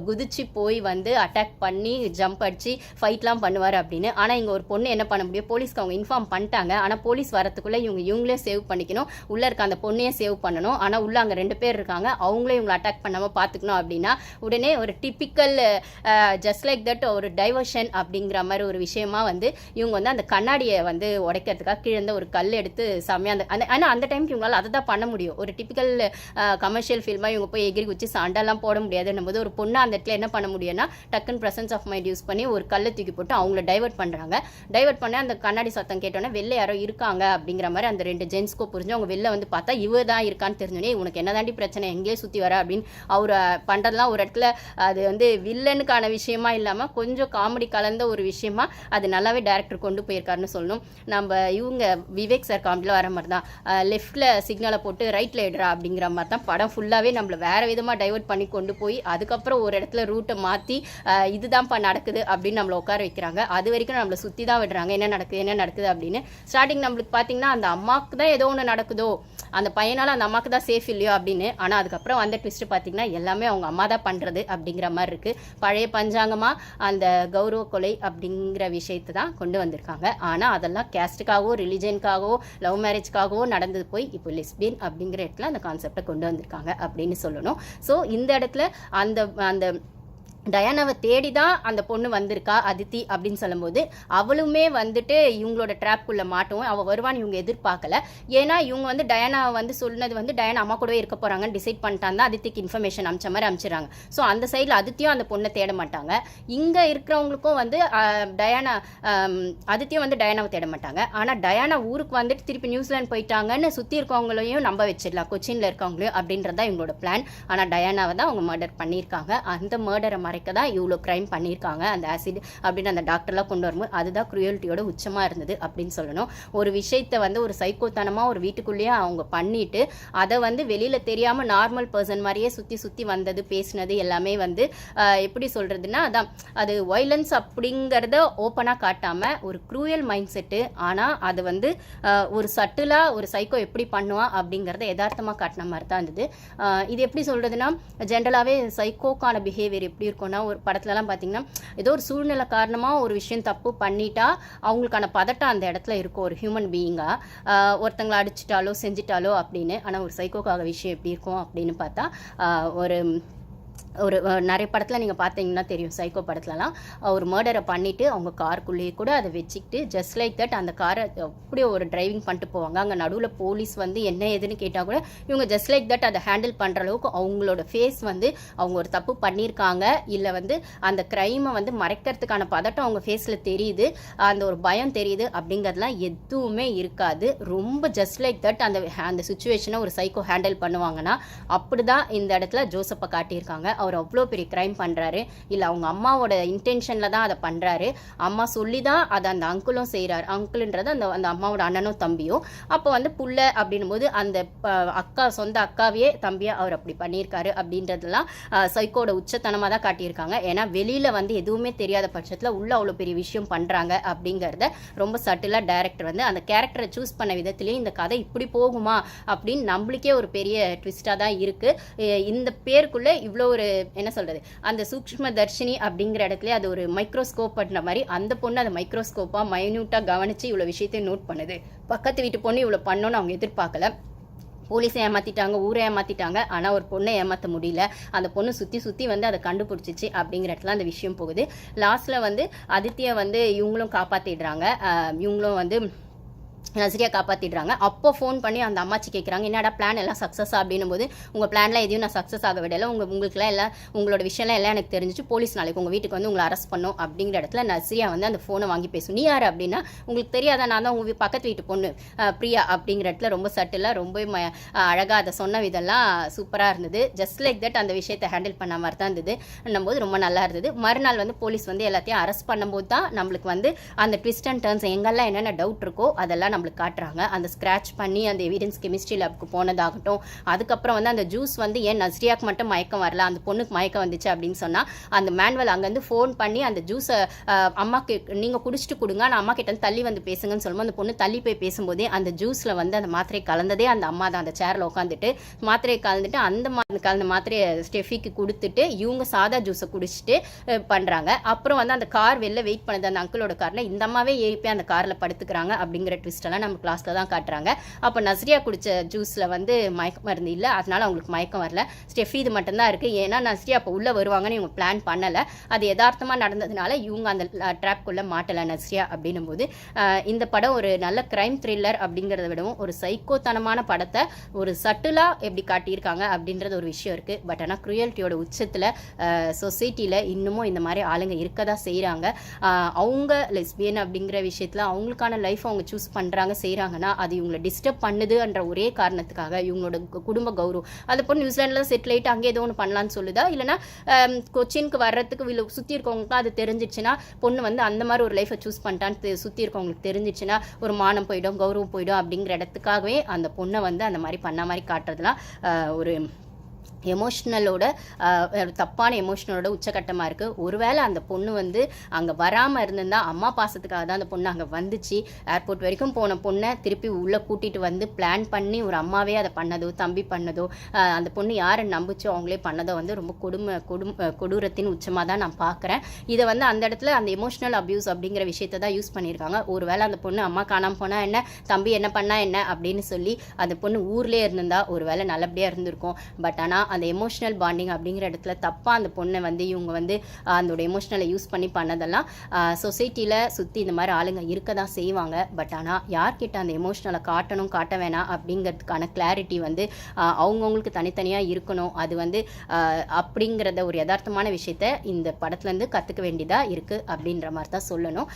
குதிச்சு போய் வந்து அட்டாக் பண்ணி ஜம்ப் அடித்து ஃபைட்லாம் பண்ணுவார் அப்படின்னு. ஆனால் இங்கே ஒரு பொண்ணு என்ன பண்ண முடியும், போலீஸ்க்கு அவங்க இன்ஃபார்ம் பண்ணிட்டாங்க. ஆனால் போலீஸ் வரத்துக்குள்ளே இவங்களே சேவ் பண்ணிக்கணும், உள்ளே இருக்க அந்த பொண்ணையே சேவ் பண்ணணும். ஆனால் உள்ளே அங்கே 2 பேர் இருக்காங்க, அவங்களே இவங்களை அட்டாக் பண்ணாமல் பார்த்துக்கணும் அப்படின்னா உடனே ஒரு டிப்பிக்கல் ஜஸ்ட் லைக் தட் ஒரு டைவர்ஷன் அப்படிங்கிற மாதிரி ஒரு விஷயமா வந்து இவங்க வந்து அந்த கண்ணாடியை வந்து உடைக்கிறதுக்காக கீழே ஒரு கல் எடுத்து செம்மையாக ஆனால் அந்த டைமுக்கு இவங்களால் அதை தான் பண்ண முடியும். ஒரு டிப்பிக்கல் கமர்ஷியல் ஃபில்மாக இவங்க போய் எகிரி குச்சி சண்டைலாம் போட முடியாதுன்னும் போது ஒரு பொண்ணு அந்த இடத்துல என்ன பண்ண முடியும்னா டக்குன்னு ப்ரெசன்ஸ் ஆஃப் மைண்ட் யூஸ் பண்ணி ஒரு கல்லை தூக்கி போட்டு அவங்கள டைவர்ட் பண்ணுறாங்க. டைவர்ட் பண்ண அந்த கண்ணாடி சத்தம் கேட்டோன்னே வெளில யாரோ இருக்காங்க அப்படிங்கிற மாதிரி அந்த 2 ஜென்ஸ்க்கும் புரிஞ்சு அவங்க வெளில வந்து பார்த்தா இவ தான் இருக்கான்னு தெரிஞ்சோன்னே உனக்கு என்ன தாண்டி பிரச்சனை, எங்கேயே சுற்றி வர அப்படின்னு அவரை பண்ணுறதுலாம் ஒரு இடத்துல அது வந்து வில்லனுக்கான விஷயமா இல்லாமல் கொஞ்சம் காமெடி கலந்த ஒரு விஷயமா அது நல்லாவே டேரக்டர் கொண்டு போயிருக்காருன்னு சொல்லணும். நம்ம இவங்க விவேக் சார் காமெடியில் வர மாதிரி தான் லெஃப்டில் சிக்னலை போட்டு ரைட்டில் எடுறா அப்படிங்கிற மாதிரி தான் படம் ஃபுல்லாகவே நம்மளை வேறு விதமாக டைவர்ட் பண்ணி கொண்டு போய் அதுக்கப்புறம் ஒரு இடத்துல ரூட்டை மாற்றி இதுதான்ப்பா நடக்குது அப்படின்னு நம்மளை உட்கார வைக்கிறாங்க. அது வரைக்கும் நம்மளை சுற்றி தான் விடுறாங்க, என்ன நடக்குது அப்படின்னு. ஸ்டார்டிங் நம்மளுக்கு பார்த்தீங்கன்னா அந்த அம்மாவுக்கு தான் ஏதோ ஒன்று நடக்குதோ, அந்த பையனால் அந்த அம்மாவுக்கு தான் சேஃப் இல்லையோ அப்படின்னு. ஆனால் அதுக்கப்புறம் அந்த ட்விஸ்ட்டு பார்த்தீங்கன்னா எல்லாமே அவங்க அம்மா தான் பண்ணுறது அப்படிங்கிற மாதிரி இருக்குது. பழைய பஞ்சாங்கமாக அந்த கௌரவ கொலை அப்படிங்கிற விஷயத்தை தான் கொண்டு வந்திருக்காங்க. ஆனால் அதெல்லாம் கேஸ்ட்டுக்காகவோ ரிலிஜனுக்காகவோ லவ் மேரேஜ்க்காகவோ நடந்தது போய் இப்போ லெஸ்பியன் அப்படிங்கிற இடத்துல அந்த கான்செப்டை கொண்டு வந்திருக்காங்க அப்படின்னு சொல்லணும். ஸோ இந்த இடத்துல அந்த டயானாவை தேடி தான் அந்த பொண்ணு வந்திருக்கா அதித்தி அப்படின்னு சொல்லும்போது அவளுமே வந்துட்டு இவங்களோட ட்ராப்குள்ளே மாட்டவும் அவள் வருவான்னு இவங்க எதிர்பார்க்கல. ஏன்னா இவங்க வந்து டயானாவை வந்து சொன்னது வந்து டயானா அம்மா கூடவே இருக்க போகிறாங்கன்னு டிசைட் பண்ணிட்டாங்க, அதித்திக்கு இன்ஃபர்மேஷன் அமிச்ச மாதிரி அமிச்சிடறாங்க. ஸோ அந்த சைடில் அதித்தியும் அந்த பொண்ணை தேட மாட்டாங்க. இங்கே இருக்கிறவங்களுக்கும் வந்து அதித்தியும் வந்து டயானாவை தேட மாட்டாங்க. ஆனால் டயானா ஊருக்கு வந்துட்டு திருப்பி நியூசிலாந்து போயிட்டாங்கன்னு சுற்றி இருக்கவங்களையும் நம்ப வச்சிடலாம், கொச்சினில் இருக்கவங்களையும் அப்படின்றது தான் இவங்களோட பிளான். ஆனால் டயானாவை தான் அவங்க மர்டர் பண்ணியிருக்காங்க. அந்த மர்டரை மறைக்க தான் இவ்வளோ க்ரைம் பண்ணியிருக்காங்க அந்த ஆசிட் அப்படின்னு அந்த டாக்டர்லாம் கொண்டு வரும்போது அதுதான் க்ரூயல்ட்டியோட உச்சமாக இருந்தது அப்படின்னு சொல்லணும். ஒரு விஷயத்தை வந்து ஒரு சைக்கோத்தனமாக ஒரு வீட்டுக்குள்ளேயே அவங்க பண்ணிட்டு அதை வந்து வெளியில் தெரியாமல் நார்மல் பர்சன் மாதிரியே சுற்றி சுற்றி வந்தது பேசினது எல்லாமே வந்து எப்படி சொல்கிறதுனா அதான் அது வைலன்ஸ் அப்படிங்கிறத ஓப்பனாக காட்டாமல் ஒரு க்ரூயல் மைண்ட் செட்டு, ஆனால் அது வந்து ஒரு சட்டிலாக ஒரு சைக்கோ எப்படி பண்ணுவான் அப்படிங்கிறத யதார்த்தமாக காட்டின மாதிரி தான் இருந்தது. இது எப்படி சொல்கிறதுனா ஜென்ரலாகவே சைக்கோக்கான பிஹேவியர் எப்படி இருக்கும்னா ஒரு படத்துலலாம் பார்த்தீங்கன்னா ஏதோ ஒரு சூழ்நிலை காரணமாக ஒரு விஷயம் தப்பு பண்ணிட்டா அவங்களுக்கான பதட்டம் அந்த இடத்துல இருக்கும் ஒரு ஹியூமன் பீயிங்காக ஒருத்தங்களை அடிச்சிட்டாலோ செஞ்சிட்டாலோ அப்படின்னு. ஆனால் ஒரு சைக்கோக்காக விஷயம் எப்படி இருக்கும் அப்படின்னு பார்த்தா ஒரு ஒரு நிறைய படத்தில் நீங்கள் பார்த்தீங்கன்னா தெரியும், சைக்கோ படத்துலலாம் ஒரு மர்டரை பண்ணிவிட்டு அவங்க காருக்குள்ளேயே கூட அதை வச்சுக்கிட்டு ஜஸ்ட் லைக் தட் அந்த காரை அப்படியே ஒரு டிரைவிங் பண்ணிட்டு போவாங்க. அங்கே நடுவில் போலீஸ் வந்து என்ன ஏதுன்னு கேட்டால் கூட இவங்க ஜஸ்ட் லைக் தட் அதை ஹேண்டில் பண்ணுற அளவுக்கு அவங்களோட ஃபேஸ் வந்து அவங்க ஒரு தப்பு பண்ணியிருக்காங்க இல்லை வந்து அந்த க்ரைமை வந்து மறைக்கிறதுக்கான பதட்டம் அவங்க ஃபேஸில் தெரியுது, அந்த ஒரு பயம் தெரியுது அப்படிங்கிறதுலாம் எதுவுமே இருக்காது. ரொம்ப ஜஸ்ட் லைக் தட் அந்த சுச்சுவேஷனை ஒரு சைக்கோ ஹேண்டில் பண்ணுவாங்கன்னா அப்படி தான் இந்த இடத்துல ஜோசப்பை காட்டியிருக்காங்க. அவர் அவ்வளோ பெரிய க்ரைம் பண்ணுறாரு, இல்லை அவங்க அம்மாவோட இன்டென்ஷனில் தான் அதை பண்ணுறாரு, அம்மா சொல்லி தான் அதை அந்த அங்கிளும் செய்கிறாரு. அங்கிள்ன்றது அந்த அம்மாவோட அண்ணனும் தம்பியும். அப்போ வந்து புள்ள அப்படின்னும் போது அந்த அக்கா சொந்த அக்காவையே தம்பியை அவர் அப்படி பண்ணியிருக்காரு அப்படின்றதுலாம் சைக்கோட உச்சத்தனமாக தான் காட்டியிருக்காங்க. ஏன்னா வெளியில் வந்து எதுவுமே தெரியாத பட்சத்தில் உள்ள அவ்வளோ பெரிய விஷயம் பண்ணுறாங்க அப்படிங்கிறத ரொம்ப சட்டிலாக டைரக்டர் வந்து அந்த கேரக்டரை சூஸ் பண்ண விதத்துலேயே இந்த கதை இப்படி போகுமா அப்படின்னு நம்மளுக்கே ஒரு பெரிய ட்விஸ்டாக தான் இருக்குது. இந்த பேருக்குள்ளே இவ்வளோ ஒரு என்ன சொல்றது அந்த சூக்ஷ்ம தர்ஷினி அப்படிங்கிற இடத்துல அது ஒரு மைக்ரோஸ்கோப் பண்ணுற மாதிரி அந்த பொண்ணு அதை மைக்ரோஸ்கோப்பாக மைன்யூட்டாக கவனித்து இவ்வளோ விஷயத்தையும் நோட் பண்ணுது. பக்கத்து வீட்டு பொண்ணு இவ்வளோ பண்ணோன்னு அவங்க எதிர்பார்க்கல. போலீஸை ஏமாற்றிட்டாங்க, ஊரை ஏமாற்றிட்டாங்க, ஆனால் ஒரு பொண்ணை ஏமாற்ற முடியல. அந்த பொண்ணு சுற்றி சுற்றி வந்து அதை கண்டுபிடிச்சிச்சு அப்படிங்கிற இடத்துல அந்த விஷயம் போகுது. லாஸ்ட்டில் வந்து அதித்தியை வந்து இவங்களும் காப்பாற்றிடுறாங்க, இவங்களும் வந்து நஸ்ரியா காப்பாற்றிடுறாங்க. அப்போ ஃபோன் பண்ணி அந்த அம்மாச்சி கேட்குறாங்க, என்னடா பிளான் எல்லாம் சக்ஸஸா அப்படின்னும் போது உங்கள் பிளான்லாம் எதையும் நான் சக்ஸஸ் ஆக விடலை, உங்களுக்குலாம் எல்லாம் உங்களோட விஷயம்லாம் எல்லாம் எனக்கு தெரிஞ்சிச்சு, போலீஸ் நாளைக்கு உங்கள் வீட்டுக்கு வந்து உங்களை அரெஸ்ட் பண்ணும் அப்படிங்கிற இடத்துல நஸ்ரியா வந்து அந்த ஃபோனை வாங்கி பேசும். நீ யார் அப்படின்னா உங்களுக்கு தெரியாதா, நான் தான் உங்கள் பக்கத்து வீட்டு பொண்ணு பிரியா அப்படிங்கிற இடத்துல ரொம்ப சட்டிலாக ரொம்ப அழகாக அதை சொன்ன விதெல்லாம் சூப்பராக இருந்தது. ஜஸ்ட் லைக் தட் அந்த விஷயத்தை ஹேண்டில் பண்ண மாதிரி தான் இருந்தது. போது ரொம்ப நல்லா இருந்தது. மறுநாள் வந்து போலீஸ் வந்து எல்லாத்தையும் அரெஸ்ட் பண்ணும்போது தான் நம்மளுக்கு வந்து அந்த ட்விஸ்ட் அண்ட் டர்ன்ஸ் எங்கெல்லாம் என்னென்ன டவுட் இருக்கோ அதெல்லாம் நம்மளுக்கு காட்டுறாங்க. அந்த ஸ்க்ராட்ச் பண்ணி அந்த எவிடன்ஸ் கெமிஸ்ட்ரி லேப்க்கு போனதாகட்டும், அதுக்கப்புறம் வந்து அந்த ஜூஸ் வந்து ஏன் நஸ்ரியாக்கு மட்டும் மயக்கம் வரல, அந்த பொண்ணுக்கு மயக்கம் வந்துச்சு அப்படின்னு சொன்னால் அந்த மேனுவல் அங்கேருந்து ஃபோன் பண்ணி அந்த ஜூஸை அம்மாக்கு நீங்கள் குடிச்சிட்டு கொடுங்க, நான் அம்மா கிட்ட தள்ளி வந்து பேசுங்கன்னு சொல்லும்போது அந்த பொண்ணு தள்ளி போய் பேசும்போதே அந்த ஜூஸில் வந்து அந்த மாத்திரை கலந்ததே அந்த அம்மா தான். அந்த சேரில் உட்காந்துட்டு மாத்திரையை கலந்துட்டு அந்த கலந்த மாத்திரையை ஸ்டெஃபிக்கு கொடுத்துட்டு இவங்க சாதா ஜூஸை குடிச்சிட்டு பண்ணுறாங்க. அப்புறம் வந்து அந்த கார் வெளில வெயிட் பண்ணுது அந்த அங்கிளோட காரில், இந்த அம்மாவே ஏறிப்பே அந்த காரில் படுத்துக்கிறாங்க அப்படிங்கிற ட்விஸ்டெல்லாம் நம்ம கிளாஸில் தான் காட்டுறாங்க. அப்போ நஸ்ரியா குடித்த ஜூஸில் வந்து மயக்கம் மருந்து இல்லை, அதனால அவங்களுக்கு மயக்கம் வரல. ஸ்டெஃபி இது மட்டும்தான் இருக்குது. ஏன்னா நஸ்ரியா அப்போ உள்ளே வருவாங்கன்னு இவங்க பிளான் பண்ணலை, அது யதார்த்தமாக நடந்ததுனால இவங்க அந்த ட்ராப்குள்ளே மாட்டலை நஸ்ரியா அப்படின்னும் போது இந்த படம் ஒரு நல்ல கிரைம் த்ரில்லர் அப்படிங்கிறத விடவும் ஒரு சைக்கோத்தனமான படத்தை ஒரு சட்டிலாக எப்படி காட்டியிருக்காங்க அப்படின்றது ஒரு விஷயம் இருக்குது. பட் ஆனால் க்ரூயல்ட்டியோட உச்சத்தில் சொசைட்டியில் இன்னமும் இந்த மாதிரி ஆளுங்க இருக்க தான் செய்கிறாங்க. அவங்க லெஸ்பியன் அப்படிங்கிற விஷயத்தில் அவங்களுக்கான லைஃப் அவங்க சூஸ் பண்ணுறாங்க செய்கிறாங்கன்னா அது இவங்களை டிஸ்டர்ப் பண்ணுதுன்ற ஒரே காரணத்துக்காக இவங்களோட குடும்ப கௌரவம் அதை போய் நியூசிலாண்டில் செட்டில் ஆகிட்டு அங்கே ஏதோ ஒன்று பண்ணலான்னு சொல்லுதா, இல்லைனா கொச்சினுக்கு வர்றதுக்கு சுற்றி இருக்கவங்களுக்கும் அது தெரிஞ்சிச்சுன்னா பொண்ணு வந்து அந்த மாதிரி ஒரு லைஃப்பை சூஸ் பண்ணிட்டான்னு சுற்றி இருக்கவங்களுக்கு தெரிஞ்சிச்சுன்னா ஒரு மானம் போயிடும் கௌரவம் போயிடும் அப்படிங்கிற இடத்துக்காகவே அந்த பொண்ணை வந்து அந்த மாதிரி பண்ண மாதிரி காட்டுறதுலாம் ஒரு எமோஷ்னலோட தப்பான எமோஷ்னலோட உச்சக்கட்டமாக இருக்குது. ஒருவேளை அந்த பொண்ணு வந்து அங்கே வராமல் இருந்திருந்தால் அம்மா பாசத்துக்காக தான் அந்த பொண்ணு அங்கே வந்துச்சு. ஏர்போர்ட் வரைக்கும் போன பொண்ணை திருப்பி உள்ளே கூட்டிகிட்டு வந்து பிளான் பண்ணி ஒரு அம்மாவே அதை பண்ணதோ தம்பி பண்ணதோ அந்த பொண்ணு யாரை நம்பிச்சோ அவங்களே பண்ணதோ வந்து ரொம்ப கொடூரத்தின் உச்சமாக தான் நான் பார்க்குறேன். இதை வந்து அந்த இடத்துல அந்த எமோஷ்னல் அப்யூஸ் அப்படிங்கிற விஷயத்தை தான் யூஸ் பண்ணியிருக்காங்க. ஒருவேளை அந்த பொண்ணு அம்மா காணாமல் போனால் என்ன, தம்பி என்ன பண்ணா என்ன அப்படின்னு சொல்லி அந்த பொண்ணு ஊர்லேயே இருந்திருந்தா ஒருவேளை நல்லபடியாக இருந்திருக்கும். பட் ஆனால் அந்த எமோஷனல் பாண்டிங் அப்படிங்கிற இடத்துல தப்பாக அந்த பொண்ணை வந்து இவங்க வந்து அதோட எமோஷனலை யூஸ் பண்ணி பண்ணதெல்லாம் சொசைட்டியில் சுற்றி இந்த மாதிரி ஆளுங்க இருக்க தான் செய்வாங்க. பட் ஆனால் யார்கிட்ட அந்த எமோஷனலை காட்டணும் காட்ட வேணாம் அப்படிங்கிறதுக்கான கிளாரிட்டி வந்து அவங்கவுங்களுக்கு தனித்தனியாக இருக்கணும். அது வந்து அப்படிங்கிறத ஒரு யதார்த்தமான விஷயத்த இந்த படத்துலேருந்து கற்றுக்க வேண்டியதாக இருக்குது அப்படின்ற மாதிரி தான் சொல்லணும்.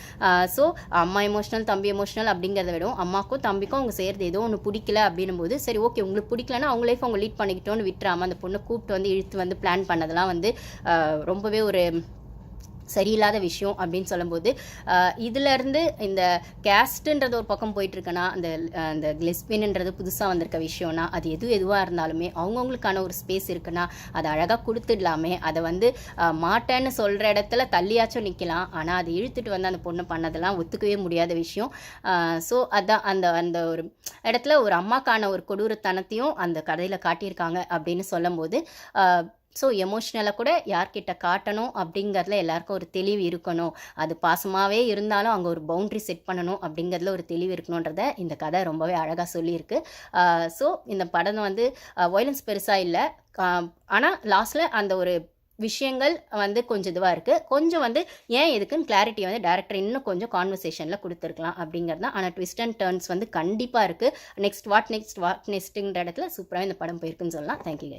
ஸோ அம்மா எமோஷனல் தம்பி எமோஷனல் அப்படிங்கிறத விடவும் அம்மாக்கும் தம்பிக்கும் அவங்க செய்கிறது ஏதோ ஒன்று பிடிக்கல அப்படின்னும் போது சரி ஓகே உங்களுக்கு பிடிக்கலன்னா அவங்க லைஃப் அவங்க லீட் பண்ணிக்கிட்டோன்னு விட்டுறாமல் அந்த பொண்ணை கூப்பிட்டு வந்து இழுத்து வந்து பிளான் பண்ணதெல்லாம் வந்து ரொம்பவே ஒரு சரியில்லாத விஷயம் அப்படின்னு சொல்லும்போது இதிலேருந்து இந்த கேஸ்ட்டுன்றது ஒரு பக்கம் போயிட்டுருக்குன்னா அந்த லெஸ்பியன்ன்றது புதுசாக வந்திருக்க விஷயம்னா அது எதுவாக இருந்தாலுமே அவங்கவுங்களுக்கான ஒரு ஸ்பேஸ் இருக்குன்னா அதை அழகாக கொடுத்துடலாமே. அதை வந்து மாட்டேன்னு சொல்கிற இடத்துல தள்ளியாச்சும் நிற்கலாம், ஆனால் அதை இழுத்துட்டு வந்து அந்த பொண்ணு பண்ணதெல்லாம் ஒத்துக்கவே முடியாத விஷயம். ஸோ அதான் அந்த ஒரு இடத்துல ஒரு அம்மாக்கான ஒரு கொடூரத்தனத்தையும் அந்த கதையில் காட்டியிருக்காங்க அப்படின்னு சொல்லும்போது ஸோ எமோஷ்னலாக கூட யார்கிட்ட காட்டணும் அப்படிங்கிறதுல எல்லாருக்கும் ஒரு தெளிவு இருக்கணும். அது பாசமாகவே இருந்தாலும் அங்கே ஒரு பவுண்ட்ரி செட் பண்ணணும் அப்படிங்கிறதுல ஒரு தெளிவு இருக்கணுன்றத இந்த கதை ரொம்பவே அழகாக சொல்லியிருக்கு. ஸோ இந்த படம் வந்து வயலன்ஸ் பெருசாக இல்லை, ஆனால் லாஸ்ட்டில் அந்த ஒரு விஷயங்கள் வந்து கொஞ்சம் இதுவாக இருக்குது. கொஞ்சம் வந்து ஏன் எதுக்குன்னு கிளாரிட்டி வந்து டேரக்டர் இன்னும் கொஞ்சம் கான்வர்சேஷனில் கொடுத்துருக்கலாம் அப்படிங்கிறது தான். ஆனால் ட்விஸ்ட் அண்ட் டர்ன்ஸ் வந்து கண்டிப்பாக இருக்குது. நெக்ஸ்ட்டுங்கிற இடத்துல சூப்பராக இந்த படம் போயிருக்குன்னு சொல்லலாம். Thank you guys.